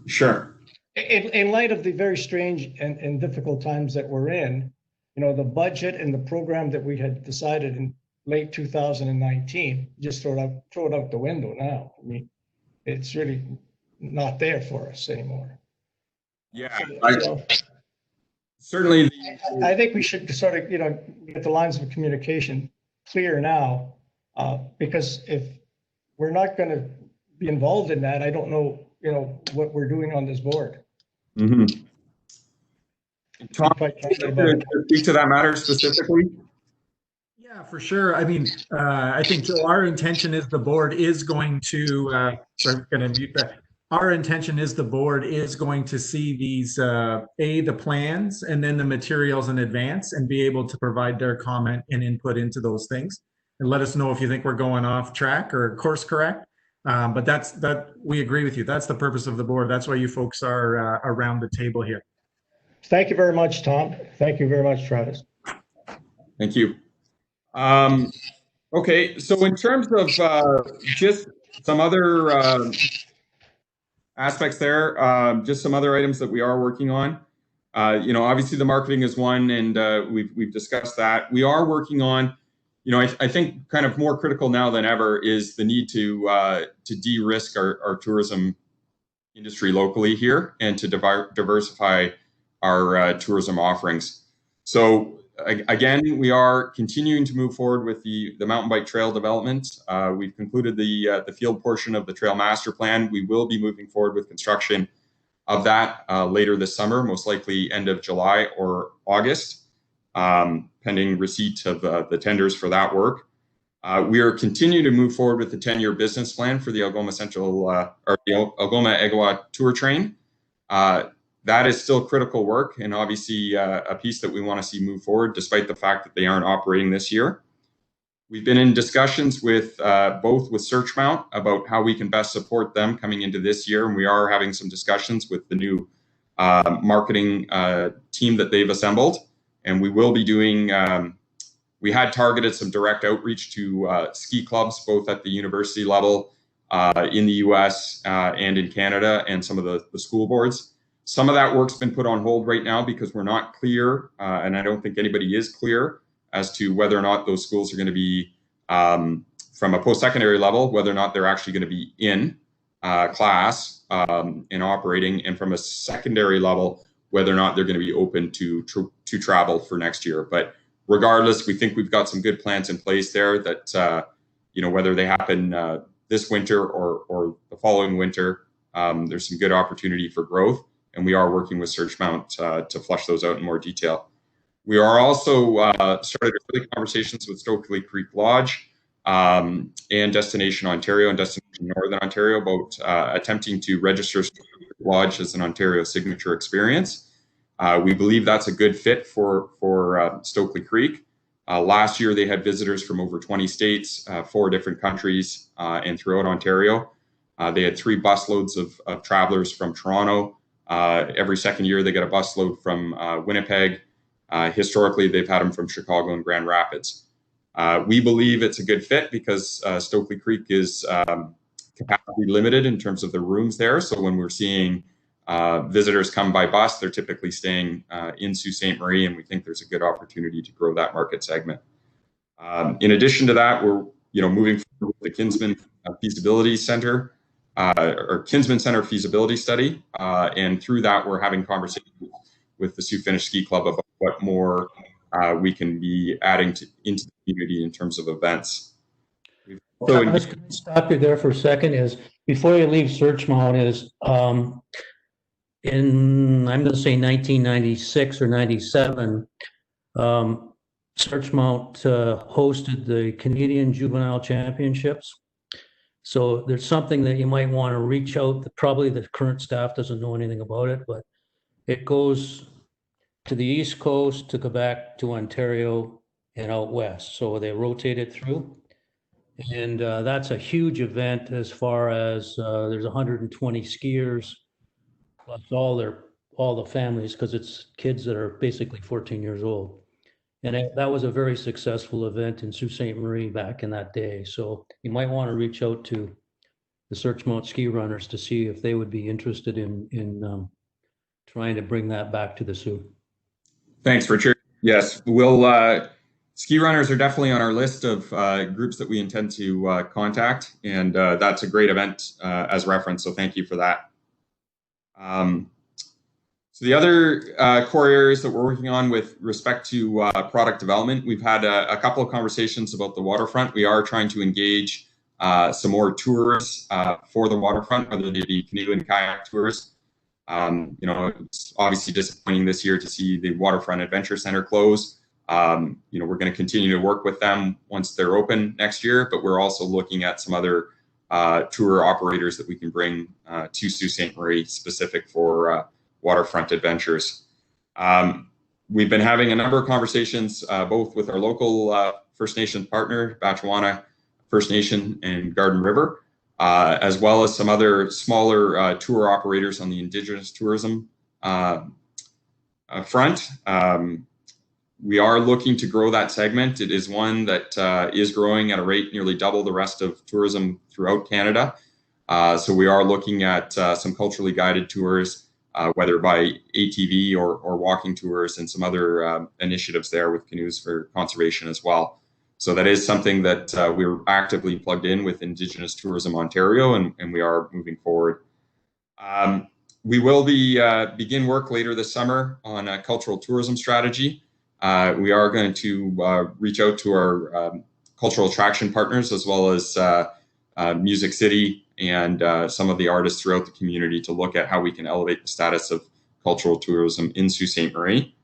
Sure. In light of the very strange and difficult times that we're in, the budget and the program that we had decided in late 2019, just throw it out the window now. I mean, it's really not there for us anymore. Yeah, certainly. I think we should sort of, get the lines of communication clear now, because if we're not going to be involved in that, I don't know, what we're doing on this board. Mm-hmm. Tom, speak to that matter specifically. Yeah, for sure. I mean, I think, Joe, our intention is the board is going to, I'm going to mute that. Our intention is the board is going to see these, the plans and then the materials in advance and be able to provide their comment and input into those things. And let us know if you think we're going off track or course correct. But we agree with you. That's the purpose of the board. That's why you folks are around the table here. Thank you very much, Tom. Thank you very much, Travis. Thank you. Okay, so in terms of just some other aspects there, just some other items that we are working on. Obviously the marketing is one, and we've discussed that. We are working on I think kind of more critical now than ever is the need to de-risk our tourism industry locally here and to diversify our tourism offerings. So again, we are continuing to move forward with the mountain bike trail development. We've concluded the field portion of the trail master plan. We will be moving forward with construction of that later this summer, most likely end of July or August, pending receipt of the tenders for that work. We are continuing to move forward with the 10-year business plan for the Algoma Central or the Algoma Egwa Tour Train. That is still critical work and obviously a piece that we want to see move forward, despite the fact that they aren't operating this year. We've been in discussions with both with Searchmount about how we can best support them coming into this year, and we are having some discussions with the new marketing team that they've assembled, and we will be doing. We had targeted some direct outreach to ski clubs, both at the university level in the US and in Canada, and some of the school boards. Some of that work's been put on hold right now because we're not clear, and I don't think anybody is clear as to whether or not those schools are going to be, from a post-secondary level, whether or not they're actually going to be in class and operating, and from a secondary level, whether or not they're going to be open to travel for next year. But regardless, we think we've got some good plans in place there that, whether they happen this winter or the following winter, there's some good opportunity for growth, and we are working with Searchmount to flush those out in more detail. We are also started early conversations with Stokely Creek Lodge and Destination Ontario and Destination Northern Ontario about attempting to register Stokely Creek Lodge as an Ontario signature experience. We believe that's a good fit for Stokely Creek. Last year, they had visitors from over 20 states, 4 different countries, and throughout Ontario. They had 3 busloads of travelers from Toronto. Every second year, they get a busload from Winnipeg. Historically, they've had them from Chicago and Grand Rapids. We believe it's a good fit because Stokely Creek is capacity limited in terms of the rooms there. So when we're seeing visitors come by bus, they're typically staying in Sault Ste. Marie, and we think there's a good opportunity to grow that market segment. In addition to that, we're moving forward with the Kinsman Feasibility Center or Kinsman Center Feasibility Study, and through that, we're having conversations with the Sioux Finnish Ski Club about what more we can be adding into the community in terms of events. So I'm just going to stop you there for a second. Is before you leave Searchmount is in, I'm going to say 1996 or 97, Searchmount hosted the Canadian Juvenile Championships. So there's something that you might want to reach out. Probably the current staff doesn't know anything about it, but it goes to the East Coast, to Quebec, to Ontario, and out west. So they rotate it through. And that's a huge event as far as there's 120 skiers, plus all the families, because it's kids that are basically 14 years old. And that was a very successful event in Sault Ste. Marie back in that day. So you might want to reach out to the Searchmount ski runners to see if they would be interested in trying to bring that back to the Sioux. Thanks, Richard. Yes, we'll. Ski runners are definitely on our list of groups that we intend to contact, and that's a great event as reference. So thank you for that. So the other core areas that we're working on with respect to product development, we've had a couple of conversations about the waterfront. We are trying to engage some more tours for the waterfront, whether they be canoe and kayak tours. It's obviously disappointing this year to see the Waterfront Adventure Center close. We're going to continue to work with them once they're open next year, but we're also looking at some other tour operators that we can bring to Sault Ste. Marie specific for waterfront adventures. We've been having a number of conversations both with our local First Nation partner, Batchewana First Nation and Garden River, as well as some other smaller tour operators on the Indigenous tourism front. We are looking to grow that segment. It is one that is growing at a rate nearly double the rest of tourism throughout Canada. So we are looking at some culturally guided tours, whether by ATV or walking tours, and some other initiatives there with canoes for conservation as well. So that is something that we're actively plugged in with Indigenous Tourism Ontario, and we are moving forward. We will begin work later this summer on a cultural tourism strategy. We are going to reach out to our cultural attraction partners, as well as Music City and some of the artists throughout the community, to look at how we can elevate the status of cultural tourism in Sault Ste. Marie.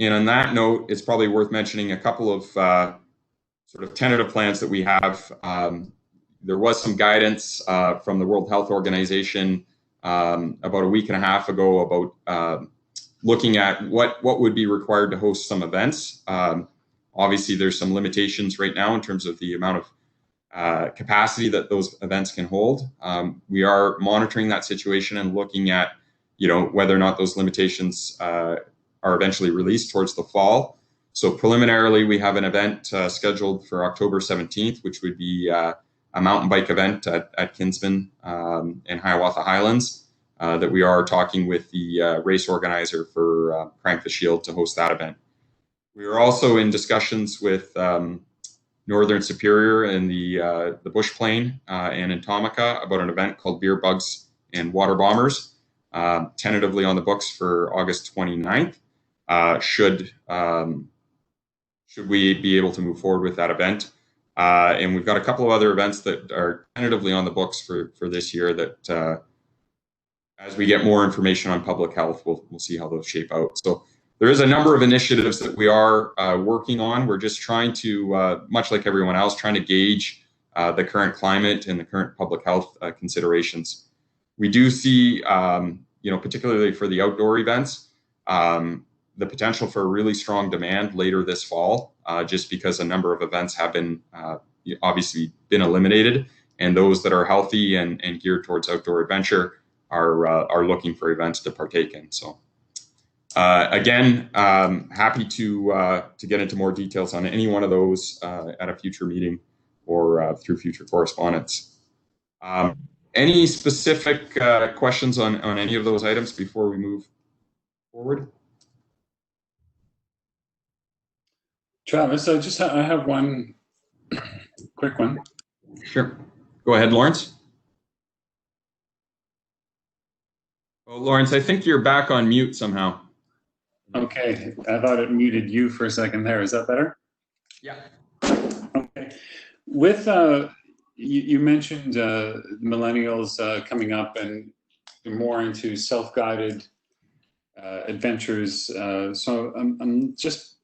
And on that note, it's probably worth mentioning a couple of sort of tentative plans that we have. There was some guidance from the World Health Organization about a week and a half ago about looking at what would be required to host some events. Obviously, there's some limitations right now in terms of the amount of capacity that those events can hold. We are monitoring that situation and looking at, whether or not those limitations are eventually released towards the fall. So preliminarily, we have an event scheduled for October 17th, which would be a mountain bike event at Kinsman and Hiawatha Highlands that we are talking with the race organizer for Crank the Shield to host that event. We are also in discussions with Northern Superior and the Bush Plain and in Tomica about an event called Beer Bugs and Water Bombers, tentatively on the books for August 29th. Should we be able to move forward with that event. And we've got a couple of other events that are tentatively on the books for this year that as we get more information on public health, we'll see how those shape out. So there is a number of initiatives that we are working on. We're just trying to, much like everyone else, trying to gauge the current climate and the current public health considerations. We do see, particularly for the outdoor events, the potential for a really strong demand later this fall, just because a number of events have been obviously been eliminated, and those that are healthy and geared towards outdoor adventure are looking for events to partake in. So again, happy to get into more details on any one of those at a future meeting or through future correspondence. Any specific questions on any of those items before we move forward? Travis, I have one quick one. Sure. Go ahead, Lawrence. Oh, Lawrence, I think you're back on mute somehow. Okay, I thought it muted you for a second there. Is that better? Yeah. Okay. With you mentioned millennials coming up and more into self-guided adventures. So I'm just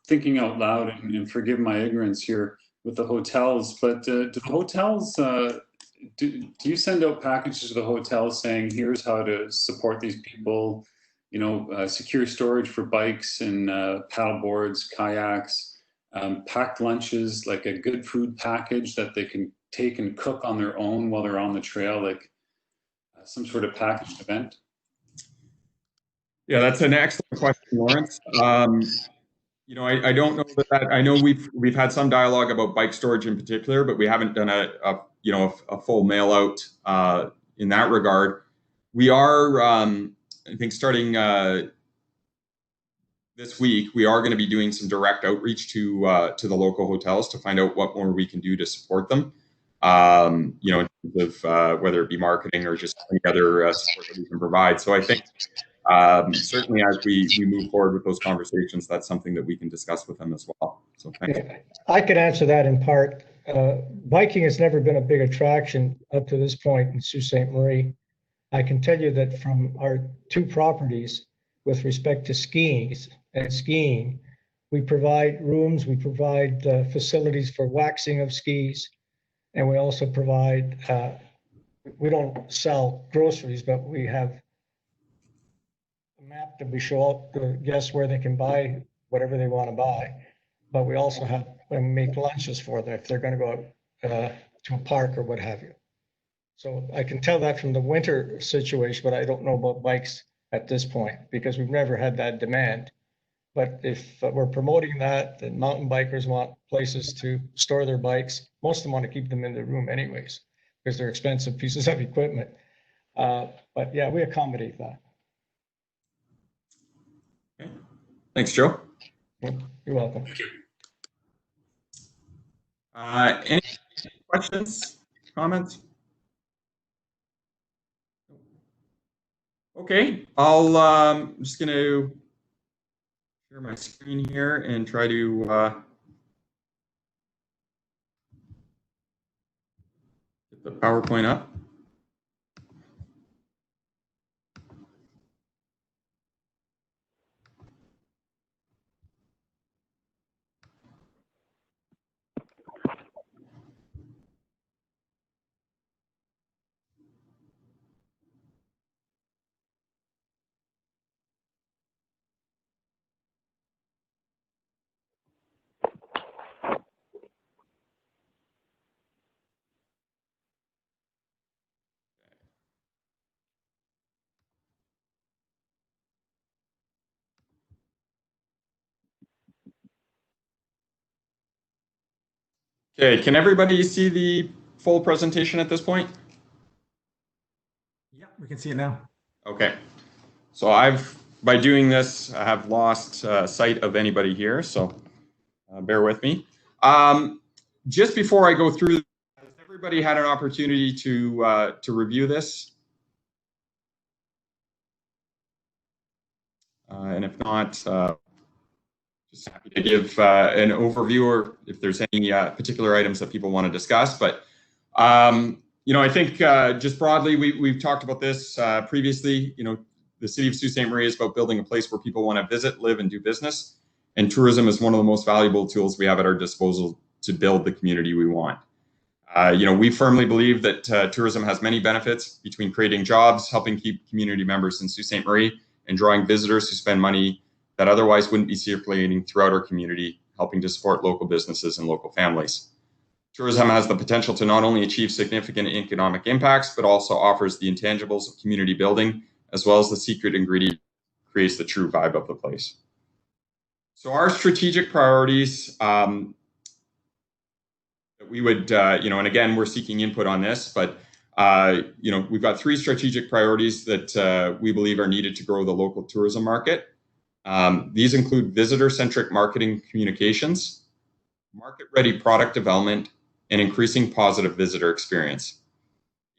thinking out loud, and forgive my ignorance here with the hotels, but do the hotels, do you send out packages to the hotels saying, here's how to support these people, secure storage for bikes and paddle boards, kayaks, packed lunches, like a good food package that they can take and cook on their own while they're on the trail, like some sort of packaged event? Yeah, that's an excellent question, Lawrence. I don't know that. I know we've had some dialogue about bike storage in particular, but we haven't done a full mail out in that regard. We are, I think, starting this week, we are going to be doing some direct outreach to the local hotels to find out what more we can do to support them. In terms of whether it be marketing or just any other support that we can provide. So I think certainly as we move forward with those conversations, that's something that we can discuss with them as well. So thank you. I could answer that in part. Biking has never been a big attraction up to this point in Sault Ste. Marie. I can tell you that from our two properties with respect to skiing, we provide rooms, we provide facilities for waxing of skis, and we also provide, we don't sell groceries, but we have a map that we show up to guests where they can buy whatever they want to buy. But we also have, and make lunches for them if they're going to go to a park or what have you. So I can tell that from the winter situation, but I don't know about bikes at this point because we've never had that demand. But if we're promoting that, then mountain bikers want places to store their bikes. Most of them want to keep them in their room anyways, because they're expensive pieces of equipment. But yeah, we accommodate that. Okay. Thanks, Joe. You're welcome. Any questions, comments? Okay, I'm just going to share my screen here and try to get the PowerPoint up. Okay, can everybody see the full presentation at this point? Yeah, we can see it now. Okay, so by doing this, I have lost sight of anybody here, so bear with me. Just before I go through, has everybody had an opportunity to review this? And if not, just happy to give an overview, or if there's any particular items that people want to discuss. But I think just broadly, we've talked about this previously. The city of Sault Ste. Marie is about building a place where people want to visit, live, and do business. And tourism is one of the most valuable tools we have at our disposal to build the community we want. We firmly believe that tourism has many benefits between creating jobs, helping keep community members in Sault Ste. Marie, and drawing visitors who spend money that otherwise wouldn't be circulating throughout our community, helping to support local businesses and local families. Tourism has the potential to not only achieve significant economic impacts, but also offers the intangibles of community building, as well as the secret ingredient that creates the true vibe of the place. So our strategic priorities that we would, and again, we're seeking input on this, but we've got 3 strategic priorities that we believe are needed to grow the local tourism market. These include visitor-centric marketing communications, market-ready product development, and increasing positive visitor experience.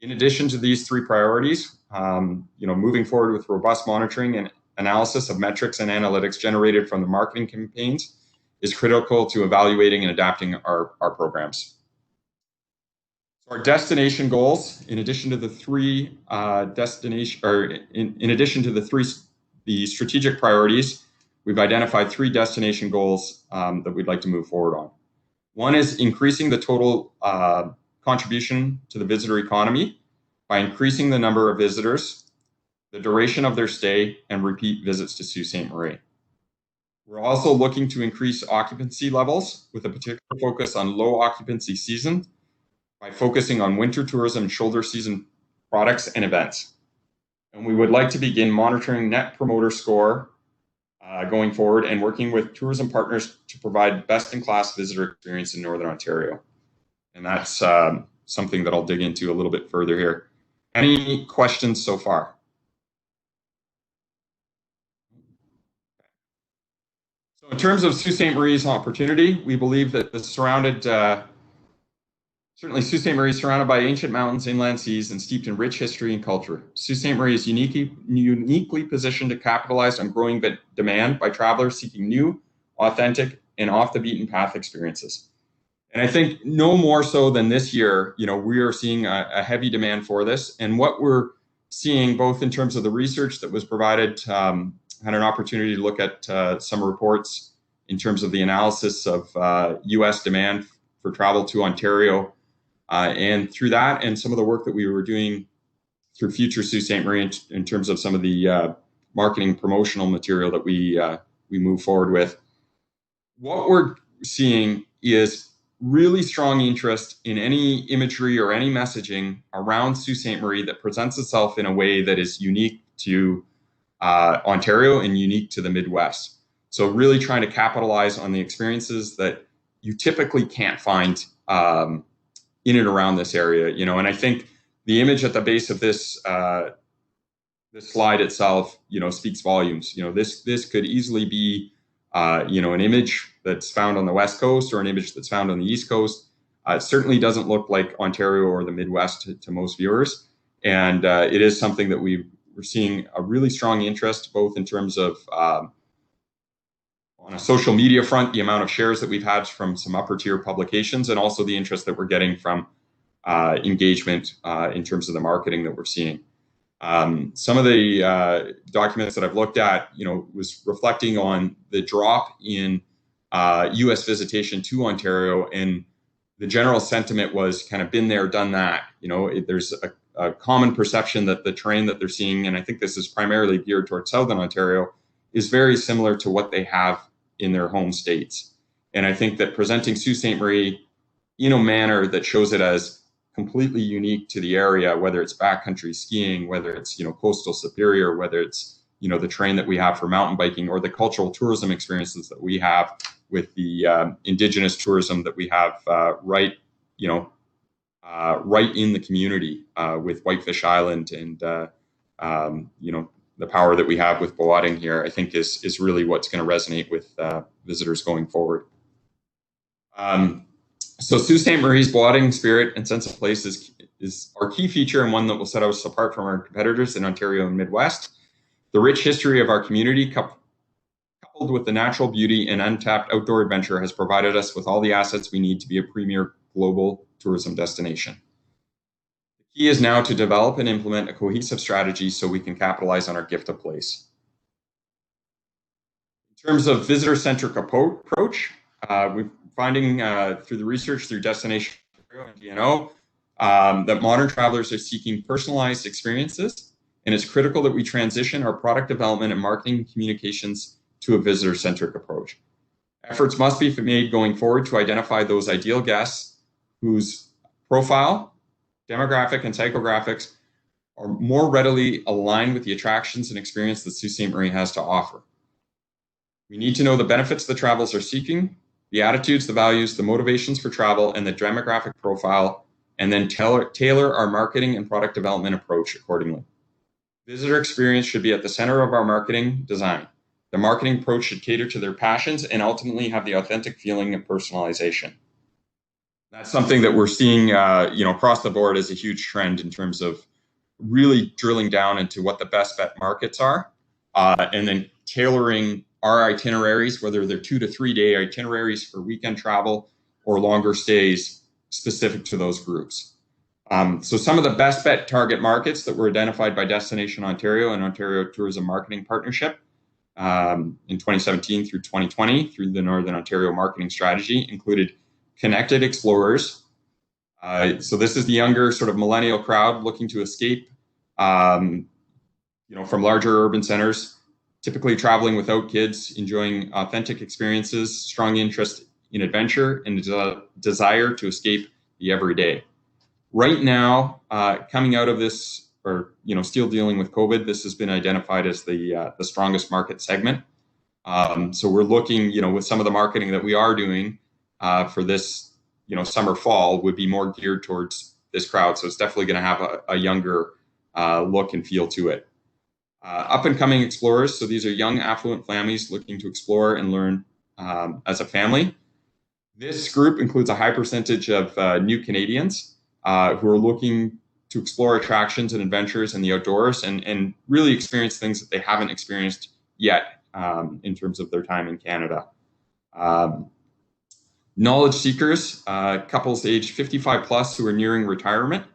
In addition to these 3 priorities, moving forward with robust monitoring and analysis of metrics and analytics generated from the marketing campaigns is critical to evaluating and adapting our programs. So our destination goals, in addition to the 3 the strategic priorities, we've identified 3 destination goals that we'd like to move forward on. One is increasing the total contribution to the visitor economy by increasing the number of visitors, the duration of their stay, and repeat visits to Sault Ste. Marie. We're also looking to increase occupancy levels with a particular focus on low occupancy season by focusing on winter tourism and shoulder season products and events. And we would like to begin monitoring Net Promoter Score going forward and working with tourism partners to provide best-in-class visitor experience in Northern Ontario. And that's something that I'll dig into a little bit further here. Any questions so far? So in terms of Sault Ste. Marie's opportunity, we believe that certainly Sault Ste. Marie is surrounded by ancient mountains, inland seas, and steeped in rich history and culture. Sault Ste. Marie is uniquely positioned to capitalize on growing demand by travelers seeking new, authentic, and off-the-beaten-path experiences. And I think no more so than this year, we are seeing a heavy demand for this. And what we're seeing, both in terms of the research that was provided, had an opportunity to look at some reports in terms of the analysis of U.S. demand for travel to Ontario. And through that and some of the work that we were doing through Future Sault Ste. Marie in terms of some of the marketing promotional material that we move forward with, what we're seeing is really strong interest in any imagery or any messaging around Sault Ste. Marie that presents itself in a way that is unique to Ontario and unique to the Midwest. So really trying to capitalize on the experiences that you typically can't find in and around this area, and I think the image at the base of this slide itself, speaks volumes. This could easily be, an image that's found on the West Coast or an image that's found on the East Coast. It certainly doesn't look like Ontario or the Midwest to most viewers. And it is something that we're seeing a really strong interest, both in terms of on a social media front, the amount of shares that we've had from some upper tier publications, and also the interest that we're getting from engagement in terms of the marketing that we're seeing. Some of the documents that I've looked at, was reflecting on the drop in U.S. visitation to Ontario, and the general sentiment was kind of been there, done that. There's a common perception that the terrain that they're seeing, and I think this is primarily geared towards Southern Ontario, is very similar to what they have in their home states. And I think that presenting Sault Ste. Marie in a manner that shows it as completely unique to the area, whether it's backcountry skiing, whether it's, coastal Superior, whether it's, the terrain that we have for mountain biking, or the cultural tourism experiences that we have with the Indigenous tourism that we have right in the community with Whitefish Island and, the power that we have with boating here, I think is really what's going to resonate with visitors going forward. So Sault Ste. Marie's boating spirit and sense of place is our key feature, and one that will set us apart from our competitors in Ontario and Midwest. The rich history of our community, coupled with the natural beauty and untapped outdoor adventure, has provided us with all the assets we need to be a premier global tourism destination. The key is now to develop and implement a cohesive strategy so we can capitalize on our gift of place. In terms of visitor-centric approach, we're finding through the research through Destination and DNO that modern travelers are seeking personalized experiences, and it's critical that we transition our product development and marketing communications to a visitor-centric approach. Efforts must be made going forward to identify those ideal guests whose profile, demographic, and psychographics are more readily aligned with the attractions and experience that Sault Ste. Marie has to offer. We need to know the benefits the travelers are seeking, the attitudes, the values, the motivations for travel, and the demographic profile, and then tailor our marketing and product development approach accordingly. Visitor experience should be at the center of our marketing design. The marketing approach should cater to their passions and ultimately have the authentic feeling of personalization. That's something that we're seeing, across the board as a huge trend in terms of really drilling down into what the best bet markets are, and then tailoring our itineraries, whether they're 2 to 3 day itineraries for weekend travel or longer stays specific to those groups. So some of the best bet target markets that were identified by Destination Ontario and Ontario Tourism Marketing Partnership in 2017 through 2020 through the Northern Ontario Marketing Strategy included connected explorers. So this is the younger sort of millennial crowd looking to escape, from larger urban centers, typically traveling without kids, enjoying authentic experiences, strong interest in adventure, and a desire to escape the everyday. Right now, coming out of this, or still dealing with COVID, this has been identified as the strongest market segment. So we're looking, with some of the marketing that we are doing for this, summer fall, would be more geared towards this crowd. So it's definitely going to have a younger look and feel to it. Up and coming explorers. So these are young, affluent families looking to explore and learn as a family. This group includes a high percentage of new Canadians who are looking to explore attractions and adventures in the outdoors and really experience things that they haven't experienced yet in terms of their time in Canada. Knowledge seekers, couples aged 55 plus who are nearing retirement.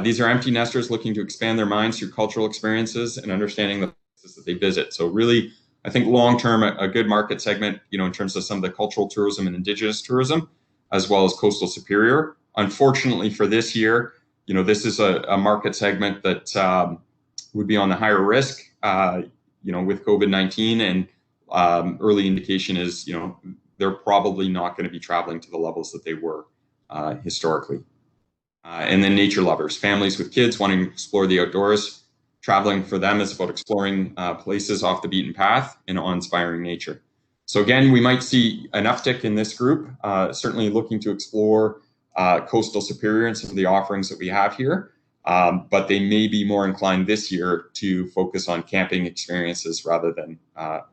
These are empty nesters looking to expand their minds through cultural experiences and understanding the places that they visit. So really, I think long-term, a good market segment, in terms of some of the cultural tourism and Indigenous tourism, as well as coastal Superior. Unfortunately for this year, this is a market segment that would be on the higher risk, with COVID-19, and early indication is, they're probably not going to be traveling to the levels that they were historically. And then nature lovers, families with kids wanting to explore the outdoors. Traveling for them is about exploring places off the beaten path and awe-inspiring nature. So again, we might see an uptick in this group, certainly looking to explore coastal Superior and some of the offerings that we have here. But they may be more inclined this year to focus on camping experiences rather than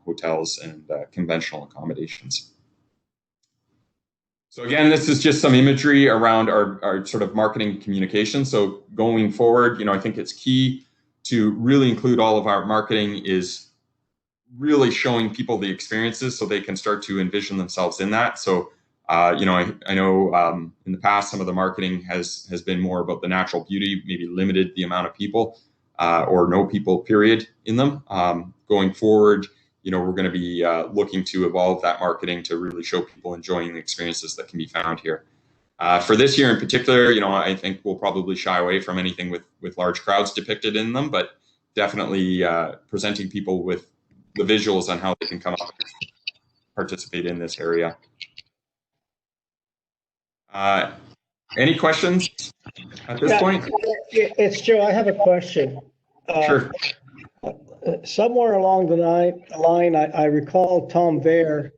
hotels and conventional accommodations. So again, this is just some imagery around our sort of marketing communication. So going forward, I think it's key to really include all of our marketing is really showing people the experiences so they can start to envision themselves in that. So, I know in the past, some of the marketing has been more about the natural beauty, maybe limited the amount of people or no people, period, in them. Going forward, we're going to be looking to evolve that marketing to really show people enjoying the experiences that can be found here. For this year in particular, I think we'll probably shy away from anything with large crowds depicted in them, but definitely presenting people with the visuals on how they can come up and participate in this area. Any questions at this point? It's Joe. I have a question. Sure. Somewhere along the line, I recall Tom Vair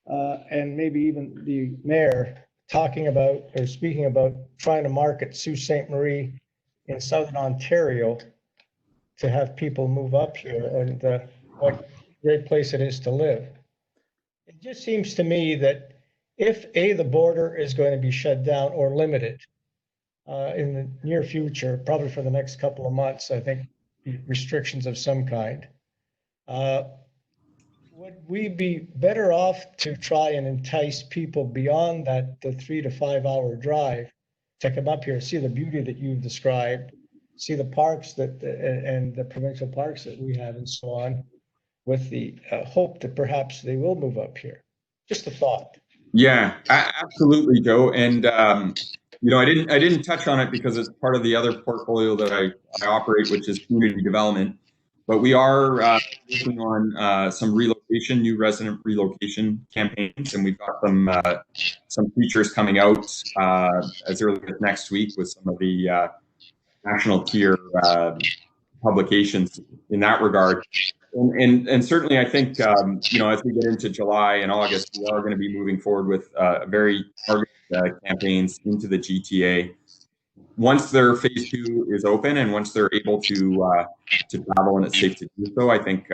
and maybe even the mayor talking about or speaking about trying to market Sault Ste. Marie in southern Ontario to have people move up here, and what a great place it is to live. It just seems to me that if the border is going to be shut down or limited in the near future, probably for the next couple of months, I think restrictions of some kind, would we be better off to try and entice people beyond the 3 to 5 hour drive to come up here, see the beauty that you've described, see the parks and the provincial parks that we have and so on, with the hope that perhaps they will move up here? Just a thought. Yeah, absolutely, Joe. And I didn't touch on it because it's part of the other portfolio that I operate, which is community development. But we are working on some new resident relocation campaigns, and we've got some features coming out as early as next week with some of the national tier publications in that regard. And certainly, I think as we get into July and August, we are going to be moving forward with very targeted campaigns into the GTA. Once their phase 2 is open and once they're able to travel and it's safe to do so, I think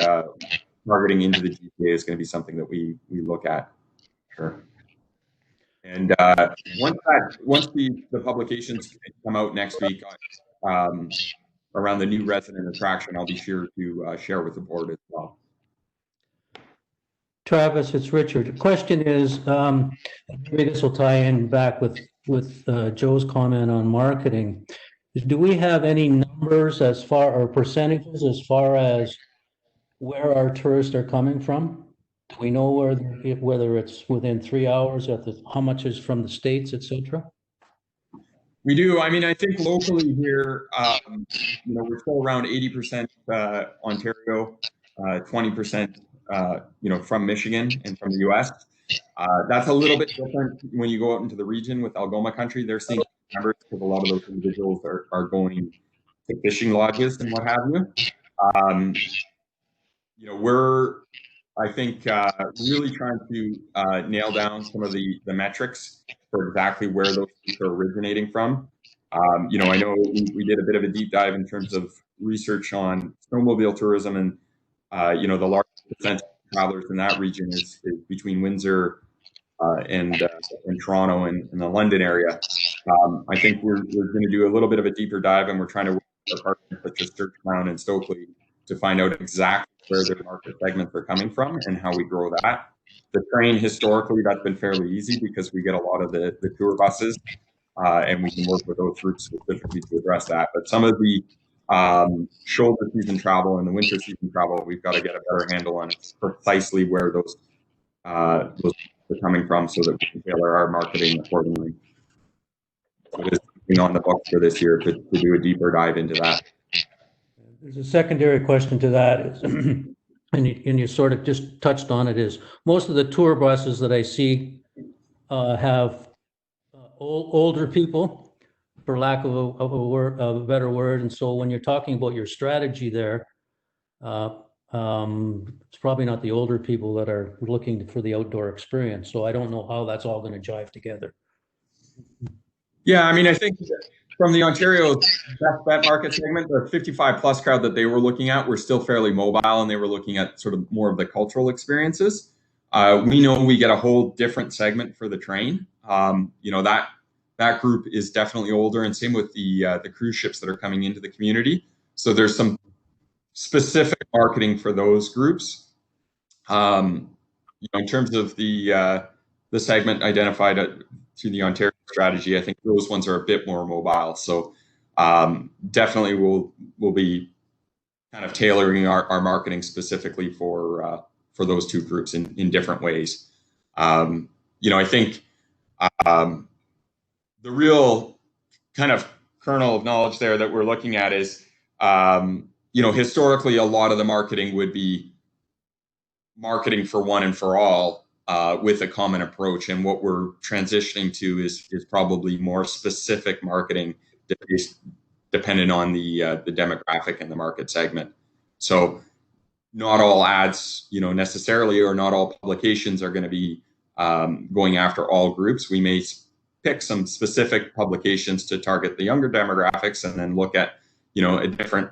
targeting into the GTA is going to be something that we look at. Sure. And once the publications come out next week around the new resident attraction, I'll be sure to share with the board as well. Travis, it's Richard. The question is, maybe this will tie in back with Joe's comment on marketing. Do we have any numbers or percentages as far as where our tourists are coming from? Do we know whether it's within 3 hours, how much is from the States, etc.? We do. I mean, I think locally here, we're still around 80% Ontario, 20% from Michigan and from the U.S. That's a little bit different when you go out into the region with Algoma country. They're seeing numbers because a lot of those individuals are going to fishing lodges and what have you. We're, I think, really trying to nail down some of the metrics for exactly where those people are originating from. I know we did a bit of a deep dive in terms of research on snowmobile tourism, and the largest percentage of travelers in that region is between Windsor and Toronto and the London area. I think we're going to do a little bit of a deeper dive, and we're trying to work with our partners such as Churchtown and Stokely to find out exactly where their market segments are coming from and how we grow that. The train, historically, that's been fairly easy because we get a lot of the tour buses, and we can work with those routes specifically to address that. But some of the shoulder season travel and the winter season travel, we've got to get a better handle on precisely where those are coming from so that we can tailor our marketing accordingly. So it is something on the books for this year to do a deeper dive into that. There's a secondary question to that, and you sort of just touched on it, is most of the tour buses that I see have older people, for lack of a better word. And so when you're talking about your strategy there, it's probably not the older people that are looking for the outdoor experience. So I don't know how that's all going to jive together. Yeah, I mean, I think from the Ontario best bet market segment, the 55 plus crowd that they were looking at were still fairly mobile, and they were looking at sort of more of the cultural experiences. We know we get a whole different segment for the train. That group is definitely older, and same with the cruise ships that are coming into the community. So there's some specific marketing for those groups. In terms of the segment identified through the Ontario strategy, I think those ones are a bit more mobile. So definitely we'll be kind of tailoring our marketing specifically for those two groups in different ways. I think the real kind of kernel of knowledge there that we're looking at is, historically, a lot of the marketing would be marketing for one and for all with a common approach. And what we're transitioning to is probably more specific marketing dependent on the demographic and the market segment. So not all ads, necessarily, or not all publications are going to be going after all groups. We may pick some specific publications to target the younger demographics, and then look at, a different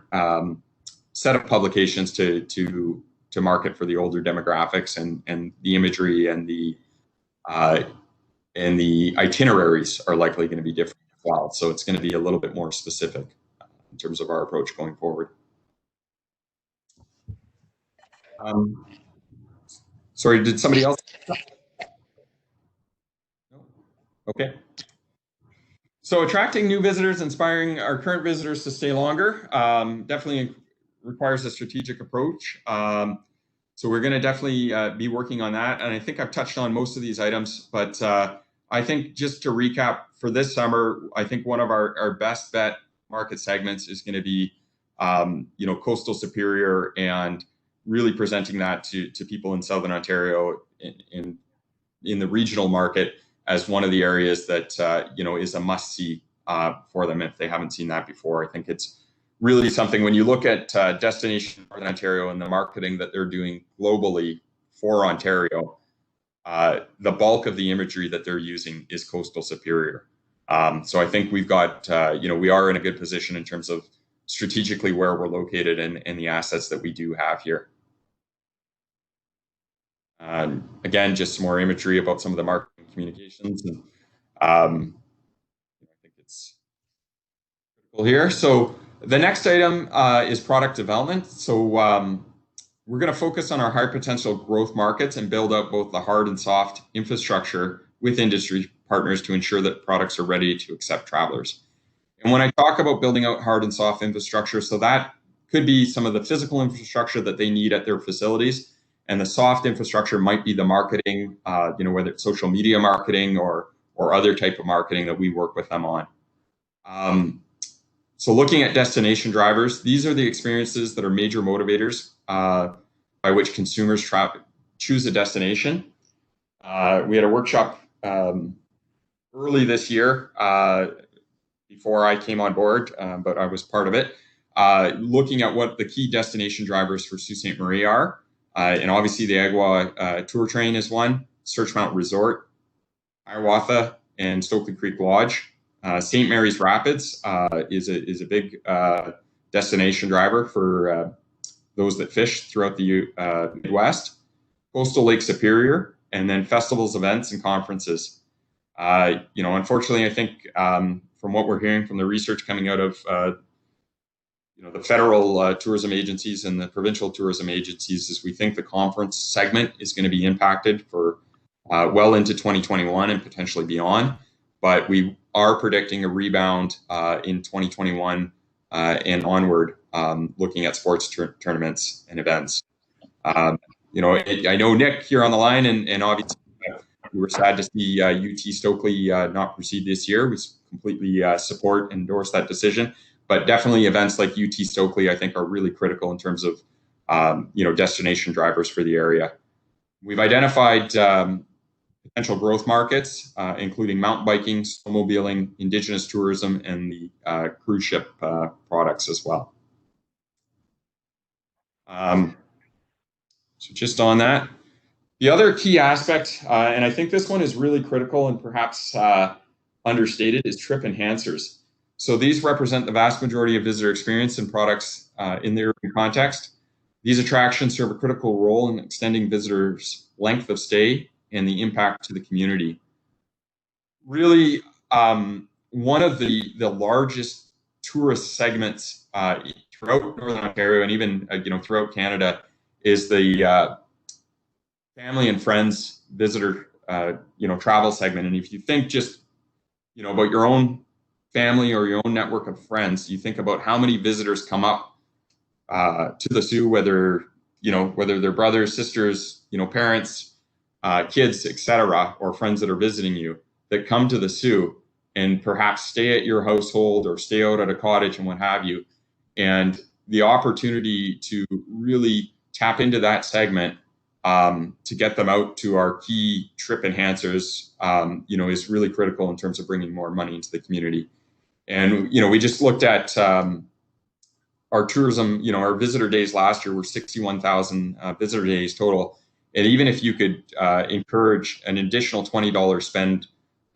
set of publications to market for the older demographics, and the imagery and the itineraries are likely going to be different as well. So it's going to be a little bit more specific in terms of our approach going forward. Sorry, did somebody else? No? Okay. So attracting new visitors, inspiring our current visitors to stay longer, definitely requires a strategic approach. So we're going to definitely be working on that. And I think I've touched on most of these items, but I think just to recap for this summer, I think one of our best bet market segments is going to be, coastal Superior, and really presenting that to people in Southern Ontario in the regional market as one of the areas that, is a must-see for them if they haven't seen that before. I think it's really something, when you look at Destination Northern Ontario and the marketing that they're doing globally for Ontario, the bulk of the imagery that they're using is coastal Superior. So I think we've got, we are in a good position in terms of strategically where we're located and the assets that we do have here. Again, just some more imagery about some of the marketing communications. And I think it's critical here. So the next item is product development. So we're going to focus on our high potential growth markets and build up both the hard and soft infrastructure with industry partners to ensure that products are ready to accept travelers. And when I talk about building out hard and soft infrastructure, so that could be some of the physical infrastructure that they need at their facilities. And the soft infrastructure might be the marketing, whether it's social media marketing or other type of marketing that we work with them on. So looking at destination drivers, these are the experiences that are major motivators by which consumers choose a destination. We had a workshop early this year before I came on board, but I was part of it, looking at what the key destination drivers for Sault Ste. Marie are. And obviously the Agua tour train is one, Searchmount Resort, Hiawatha, and Stokely Creek Lodge. St. Mary's Rapids is a big destination driver for those that fish throughout the Midwest. Coastal Lake Superior, and then festivals, events, and conferences. Unfortunately, I think from what we're hearing from the research coming out of the federal tourism agencies and the provincial tourism agencies, is we think the conference segment is going to be impacted for well into 2021 and potentially beyond. But we are predicting a rebound in 2021 and onward, looking at sports tournaments and events. I know Nick here on the line, and obviously we were sad to see UT Stokely not proceed this year. We completely support and endorse that decision. But definitely events like UT Stokely, I think, are really critical in terms of destination drivers for the area. We've identified potential growth markets, including mountain biking, snowmobiling, Indigenous tourism, and the cruise ship products as well. So just on that. The other key aspect, and I think this one is really critical and perhaps understated, is trip enhancers. So these represent the vast majority of visitor experience and products in the urban context. These attractions serve a critical role in extending visitors' length of stay and the impact to the community. Really, one of the largest tourist segments throughout Northern Ontario and even throughout Canada is the family and friends visitor travel segment. And if you think just about your own family or your own network of friends, you think about how many visitors come up to the Soo, whether they're brothers, sisters, parents, kids, etc., or friends that are visiting you, that come to the Soo and perhaps stay at your household or stay out at a cottage and what have you. And the opportunity to really tap into that segment to get them out to our key trip enhancers, is really critical in terms of bringing more money into the community. And, we just looked at our tourism, our visitor days last year were 61,000 visitor days total. And even if you could encourage an additional $20 spend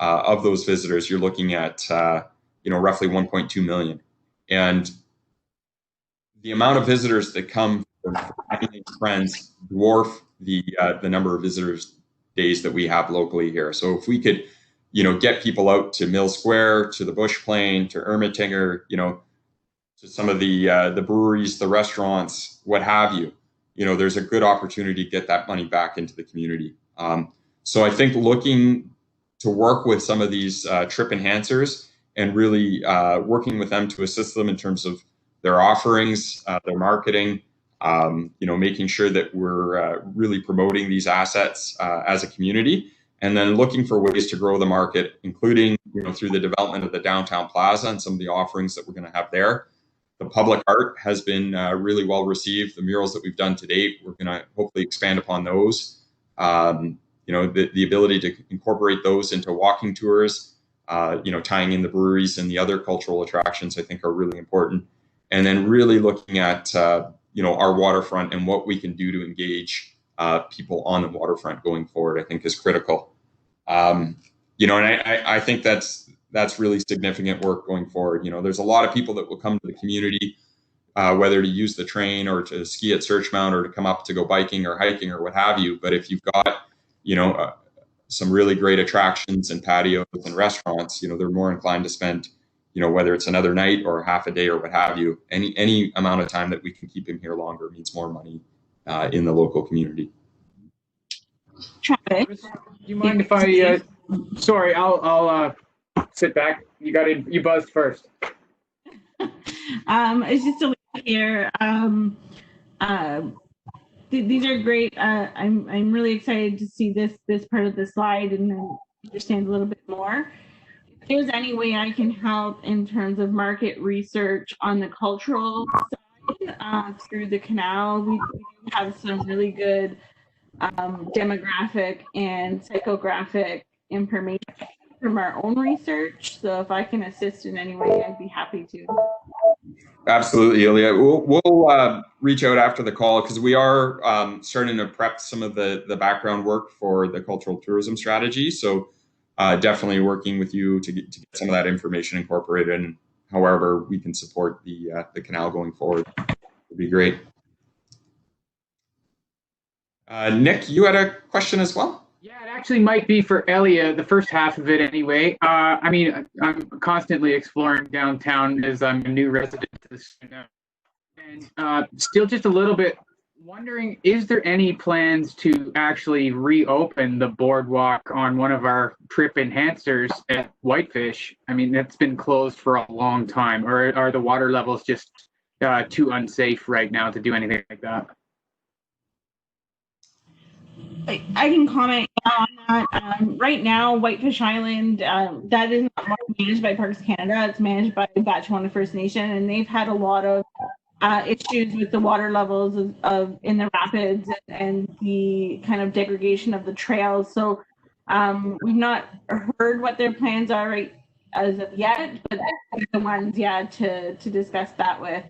of those visitors, you're looking at, roughly 1.2 million. And the amount of visitors that come from family and friends dwarf the number of visitors days that we have locally here. So if we could, get people out to Mill Square, to the Bush Plain, to Ermitinger, to some of the breweries, the restaurants, what have you, there's a good opportunity to get that money back into the community. So I think looking to work with some of these trip enhancers and really working with them to assist them in terms of their offerings, their marketing, making sure that we're really promoting these assets as a community, and then looking for ways to grow the market, including through the development of the downtown plaza and some of the offerings that we're going to have there. The public art has been really well received. The murals that we've done to date, we're going to hopefully expand upon those. The ability to incorporate those into walking tours, tying in the breweries and the other cultural attractions, I think are really important. And then really looking at, our waterfront and what we can do to engage people on the waterfront going forward, I think is critical. And I think that's really significant work going forward. There's a lot of people that will come to the community, whether to use the train or to ski at Searchmount or to come up to go biking or hiking or what have you. But if you've got, some really great attractions and patios and restaurants, they're more inclined to spend, whether it's another night or half a day or what have you, any amount of time that we can keep him here longer means more money in the local community. Travis, do you mind if I? Sorry, I'll sit back. You buzzed first. It's just a here. These are great. I'm really excited to see this part of the slide and then understand a little bit more. If there's any way I can help in terms of market research on the cultural side through the canal, we do have some really good demographic and psychographic information from our own research. So if I can assist in any way, I'd be happy to. Absolutely, Ilya. We'll reach out after the call because we are starting to prep some of the background work for the cultural tourism strategy. So definitely working with you to get some of that information incorporated, and however we can support the canal going forward would be great. Nick, you had a question as well? Yeah, it actually might be for Elia, the first half of it anyway. I'm constantly exploring downtown as I'm a new resident to this, and still just a little bit wondering, is there any plans to actually reopen the boardwalk on one of our trip enhancers at Whitefish? I mean, that's been closed for a long time, or are the water levels just too unsafe right now to do anything like that? I can comment on that. Right now, Whitefish Island, that is not managed by Parks Canada. It's managed by Batchewana First Nation, and they've had a lot of issues with the water levels in the rapids and the kind of degradation of the trails. So we've not heard what their plans are right as of yet, but they're the ones, to discuss that with.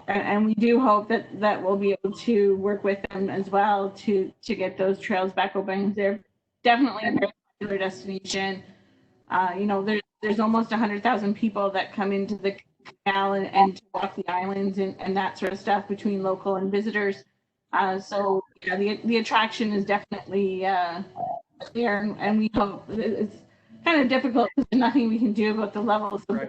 And we do hope that we'll be able to work with them as well to get those trails back open. They're definitely a very popular destination. There's almost 100,000 people that come into the canal and to walk the islands and that sort of stuff between local and visitors. So yeah, the attraction is definitely there, and we hope it's kind of difficult because there's nothing we can do about the levels of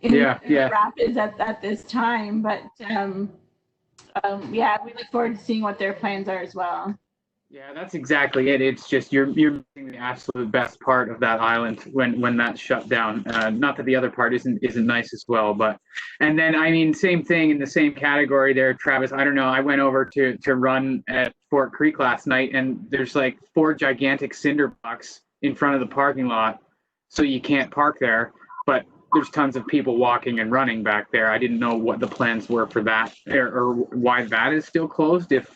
in the rapids at this time. But yeah, we look forward to seeing what their plans are as well. Yeah, that's exactly it. It's just you're missing the absolute best part of that island when that's shut down. Not that the other part isn't nice as well, but and then I mean same thing in the same category there, Travis. I don't know. I went over to run at Fort Creek last night, and there's like 4 gigantic cinder blocks in front of the parking lot, so you can't park there. But there's tons of people walking and running back there. I didn't know what the plans were for that, or why that is still closed. If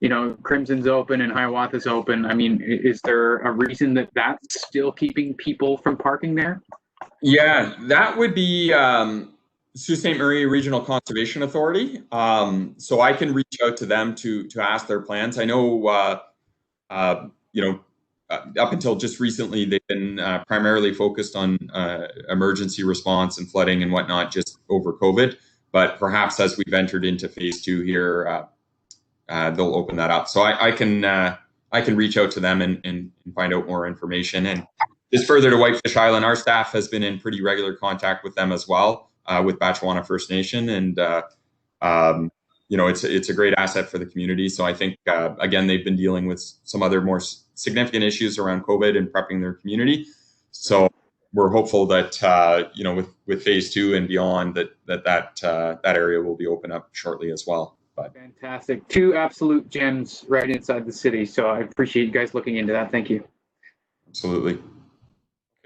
you know, Crimson's open and Hiawatha's open. I mean, is there a reason that that's still keeping people from parking there? Yeah, that would be Sault Ste. Marie Regional Conservation Authority. So I can reach out to them to ask their plans. I know, you know, up until just recently, they've been primarily focused on emergency response and flooding and whatnot, just over COVID. But perhaps as we've entered into phase 2 here, they'll open that up. So I can reach out to them and find out more information. And just further to Whitefish Island, our staff has been in pretty regular contact with them as well, with Batchewana First Nation, and you know, it's a great asset for the community. So I think again, they've been dealing with some other more significant issues around COVID and prepping their community. So we're hopeful that you know, with phase 2 and beyond, that area will be open up shortly as well. But fantastic, 2 absolute gems right inside the city. So I appreciate you guys looking into that. Thank you. Absolutely.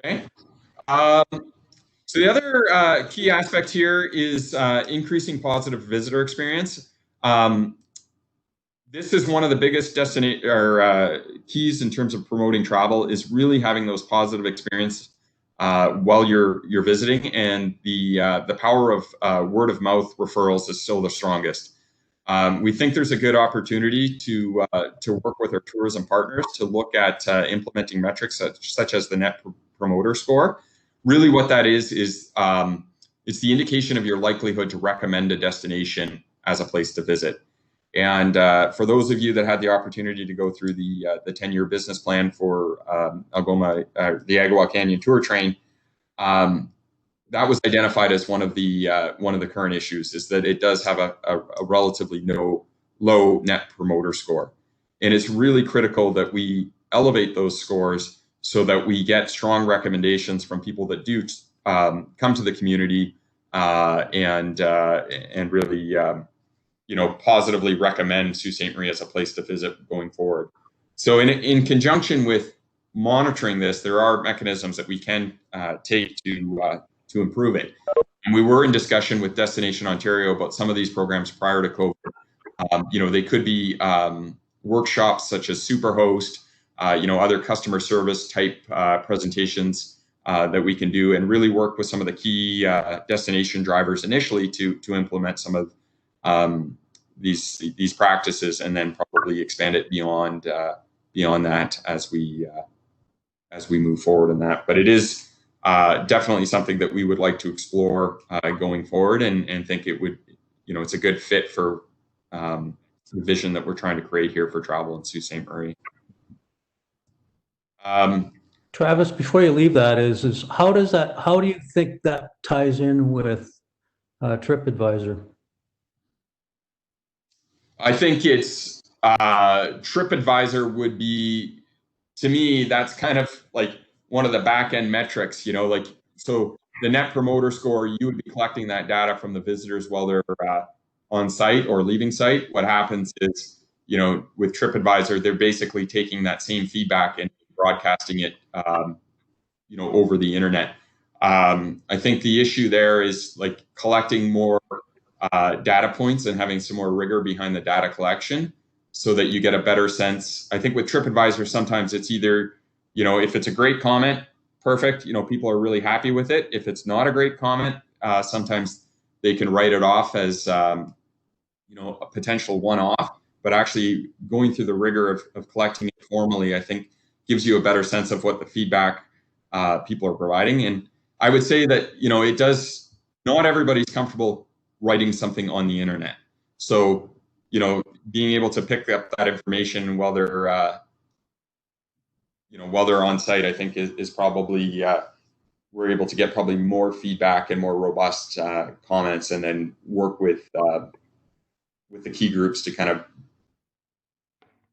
Okay. So the other key aspect here is increasing positive visitor experience. This is one of the biggest keys in terms of promoting travel, is really having those positive experiences while you're visiting, and the power of word of mouth referrals is still the strongest. We think there's a good opportunity to work with our tourism partners to look at implementing metrics such as the Net Promoter Score. Really, what that is it's the indication of your likelihood to recommend a destination as a place to visit. And for those of you that had the opportunity to go through the 10-year business plan for Algoma, the Agawam Canyon Tour Train, that was identified as one of the current issues, is that it does have a relatively low Net Promoter Score, and it's really critical that we elevate those scores so that we get strong recommendations from people that do come to the community and really you know, positively recommend Sault Ste. Marie as a place to visit going forward. So in conjunction with monitoring this, there are mechanisms that we can take to improve it. And we were in discussion with Destination Ontario about some of these programs prior to COVID. You know, they could be workshops such as Superhost, you know, other customer service type presentations that we can do, and really work with some of the key destination drivers initially to implement some of these practices, and then probably expand it beyond that as we move forward in that. But it is definitely something that we would like to explore going forward, and think it would, you know, it's a good fit for the vision that we're trying to create here for travel in Sault Ste. Marie. Travis, before you leave that, is how do you think that ties in with TripAdvisor? I think it's TripAdvisor would be, to me, that's kind of like one of the back end metrics, you know, like, so the Net Promoter Score, you would be collecting that data from the visitors while they're on site or leaving site. What happens is, you know, with TripAdvisor, they're basically taking that same feedback and broadcasting it, you know, over the internet. I think the issue there is like collecting more data points and having some more rigor behind the data collection so that you get a better sense. I think with TripAdvisor, sometimes it's either, you know, if it's a great comment, perfect, you know, people are really happy with it. If it's not a great comment, sometimes they can write it off as, you know, a potential one-off, but actually going through the rigor of collecting it formally, I think gives you a better sense of what the feedback people are providing. And I would say that, you know, it does not everybody's comfortable writing something on the internet. So, being able to pick up that information while they're on site, I think is probably we're able to get probably more feedback and more robust comments, and then work with the key groups to kind of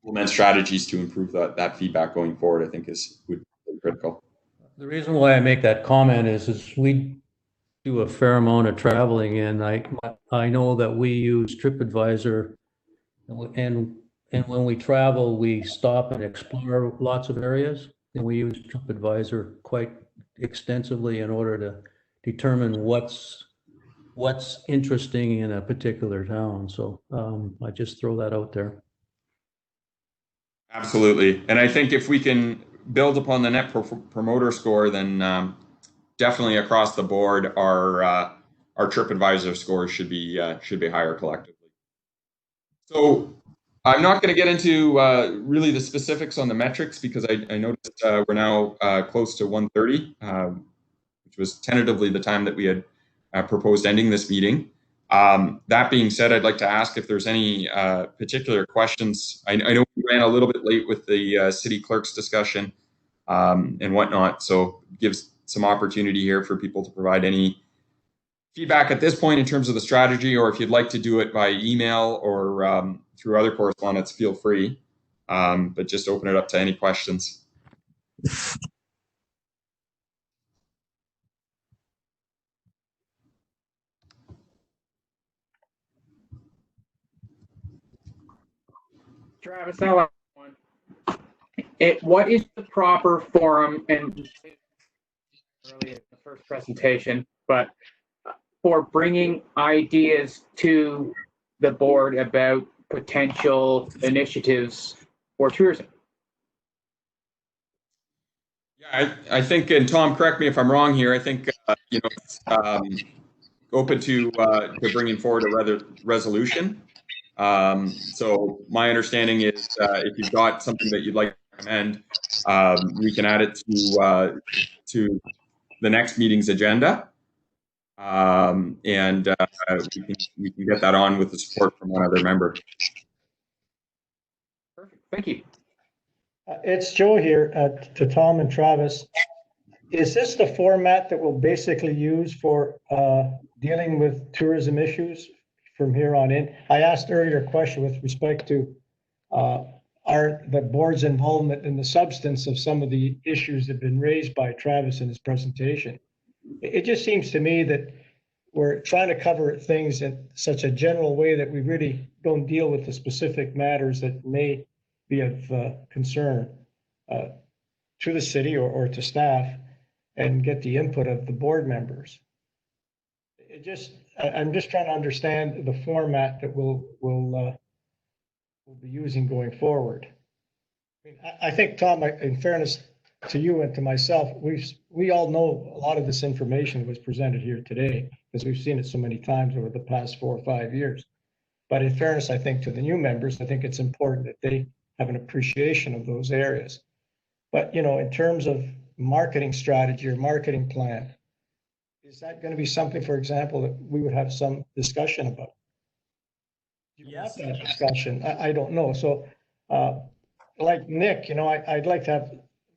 implement strategies to improve that feedback going forward. I think would be critical. The reason why I make that comment is we do a fair amount of traveling, and I know that we use TripAdvisor, and when we travel, we stop and explore lots of areas, and we use TripAdvisor quite extensively in order to determine what's interesting in a particular town. So I just throw that out there. Absolutely. And I think if we can build upon the net promoter score, then definitely across the board, our TripAdvisor scores should be higher collectively. So I'm not going to get into really the specifics on the metrics, because I noticed we're now close to 1:30, which was tentatively the time that we had proposed ending this meeting. That being said, I'd like to ask if there's any particular questions. I know we ran a little bit late with the city clerk's discussion and whatnot, so gives some opportunity here for people to provide any feedback at this point in terms of the strategy, or if you'd like to do it by email or through other correspondence, feel free. But just open it up to any questions. Travis, I like one. What is the proper forum, and early in the first presentation, but for bringing ideas to the board about potential initiatives for tourism? Yeah, I think, and Tom, correct me if I'm wrong here, I think it's open to bringing forward a resolution. So my understanding is if you've got something that you'd like to recommend, we can add it to the next meeting's agenda, and we can get that on with the support from one other member. Perfect. Thank you. It's Joe here to Tom and Travis. Is this the format that we'll basically use for dealing with tourism issues from here on in? I asked earlier a question with respect to the board's involvement in the substance of some of the issues that have been raised by Travis in his presentation. It just seems to me that we're trying to cover things in such a general way that we really don't deal with the specific matters that may be of concern to the city or to staff, and get the input of the board members. I'm just trying to understand the format that we'll be using going forward. I think, Tom, in fairness to you and to myself, we all know a lot of this information was presented here today, because we've seen it so many times over the past 4 or 5 years. But in fairness, I think to the new members, I think it's important that they have an appreciation of those areas. But, in terms of marketing strategy or marketing plan, is that going to be something, for example, that we would have some discussion about? Yes. That discussion, I don't know. So, like Nick, I'd like to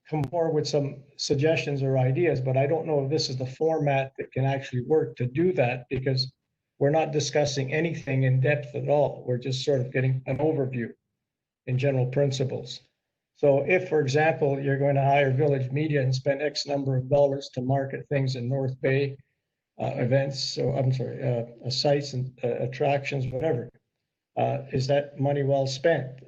come forward with some suggestions or ideas, but I don't know if this is the format that can actually work to do that, because we're not discussing anything in depth at all. We're just sort of getting an overview in general principles. So if, for example, you're going to hire Village Media and spend X number of dollars to market things in North Bay, events, so I'm sorry, sites and attractions, whatever, is that money well spent?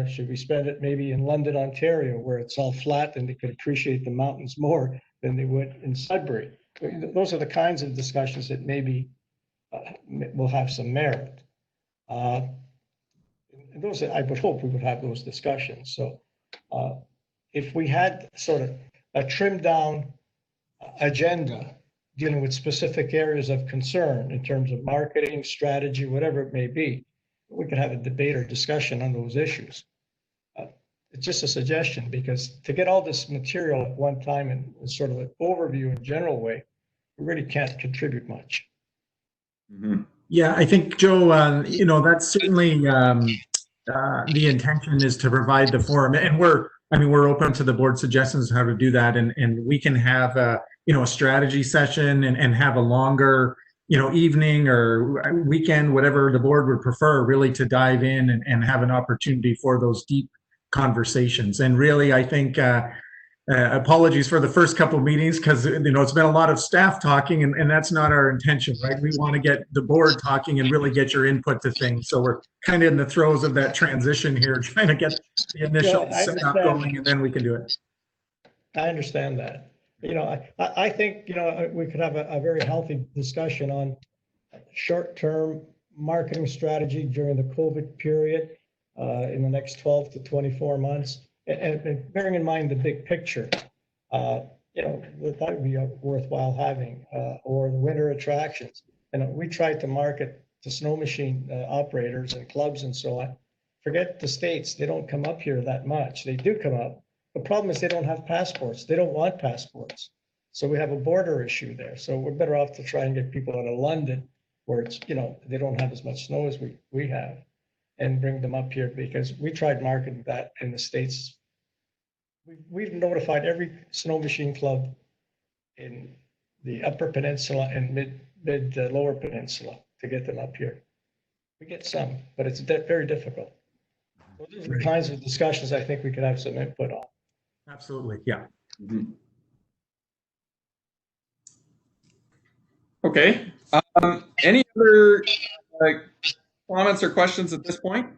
Should we spend it maybe in London, Ontario, where it's all flat and they could appreciate the mountains more than they would in Sudbury? Those are the kinds of discussions that maybe will have some merit. I would hope we would have those discussions. So if we had sort of a trimmed down agenda dealing with specific areas of concern in terms of marketing, strategy, whatever it may be, we could have a debate or discussion on those issues. It's just a suggestion, because to get all this material at one time in sort of an overview in general way, we really can't contribute much. Mhm. Yeah, I think, Joe, that's certainly the intention is to provide the forum, and we're open to the board suggestions how to do that, and we can have a strategy session and have a longer evening or weekend, whatever the board would prefer, really to dive in and have an opportunity for those deep conversations. And really, I think apologies for the first couple of meetings, because it's been a lot of staff talking, and that's not our intention, right? We want to get the board talking and really get your input to things. So we're kind of in the throes of that transition here, trying to get the initial setup going, and then we can do it. I understand that. I think we could have a very healthy discussion on short-term marketing strategy during the COVID period in the next 12 to 24 months. And bearing in mind the big picture, that would be worthwhile having, or the winter attractions. And we tried to market to snow machine operators and clubs and so on. Forget the States, they don't come up here that much. They do come up. The problem is they don't have passports. They don't want passports. So we have a border issue there. So we're better off to try and get people out of London, where it's, they don't have as much snow as we have, and bring them up here, because we tried marketing that in the States. We've notified every snow machine club in the Upper Peninsula and mid Lower Peninsula to get them up here. We get some, but it's very difficult. Those are the kinds of discussions I think we could have some input on. Absolutely, yeah. Mm-hmm. Okay. Any other comments or questions at this point?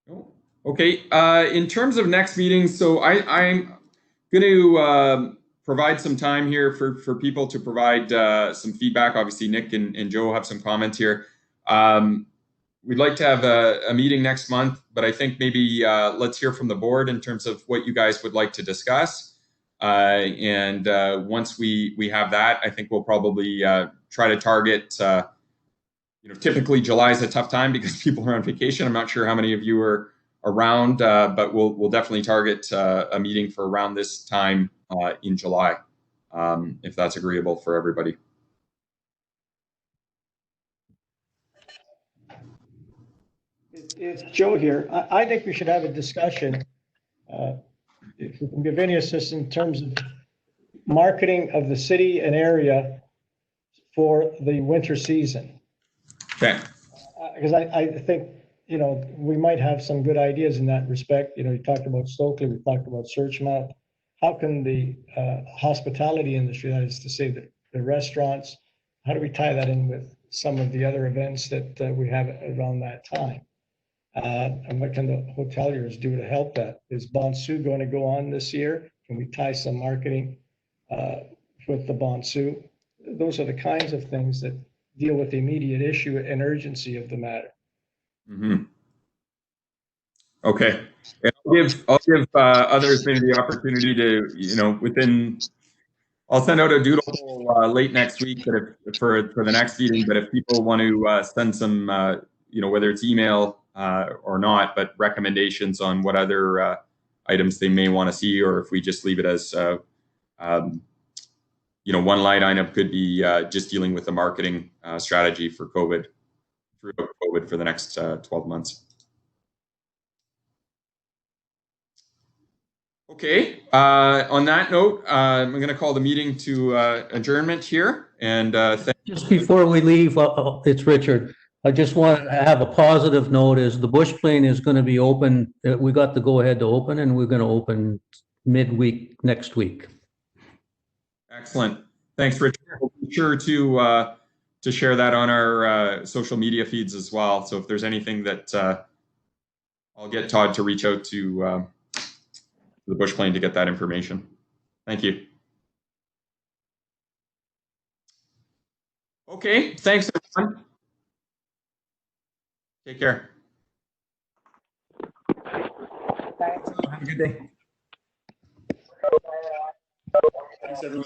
No. Okay. In terms of next meetings, so I'm going to provide some time here for people to provide some feedback. Obviously, Nick and Joe have some comments here. We'd like to have a meeting next month, but I think maybe let's hear from the board in terms of what you guys would like to discuss. And once we have that, I think we'll probably try to target, typically July is a tough time because people are on vacation. I'm not sure how many of you are around, but we'll definitely target a meeting for around this time in July, if that's agreeable for everybody. It's Joe here. I think we should have a discussion, if we can give any assistance in terms of marketing of the city and area for the winter season. Okay. Because I think, we might have some good ideas in that respect. You talked about Stokely, we talked about Searchmount. How can the hospitality industry, that is to say the restaurants, how do we tie that in with some of the other events that we have around that time? And what can the hoteliers do to help that? Is Bonsu going to go on this year? Can we tie some marketing with the Bonsu? Those are the kinds of things that deal with the immediate issue and urgency of the matter. Mm-hmm. Okay. And I'll give others maybe the opportunity to, I'll send out a doodle poll late next week for the next meeting. But if people want to send some, whether it's email or not, but recommendations on what other items they may want to see, or if we just leave it as, one line item could be just dealing with the marketing strategy for COVID, throughout COVID for the next 12 months. Okay. On that note, I'm going to call the meeting to adjournment here. And just before we leave, it's Richard. I just want to have a positive note: is the bush plane is going to be open. We got the go ahead to open, and we're going to open midweek next week. Excellent. Thanks, Richard. We'll be sure to share that on our social media feeds as well. So if there's anything that I'll get Todd to reach out to the bush plane to get that information. Thank you. Okay, thanks everyone. Take care. Have a good day. Thanks, everyone.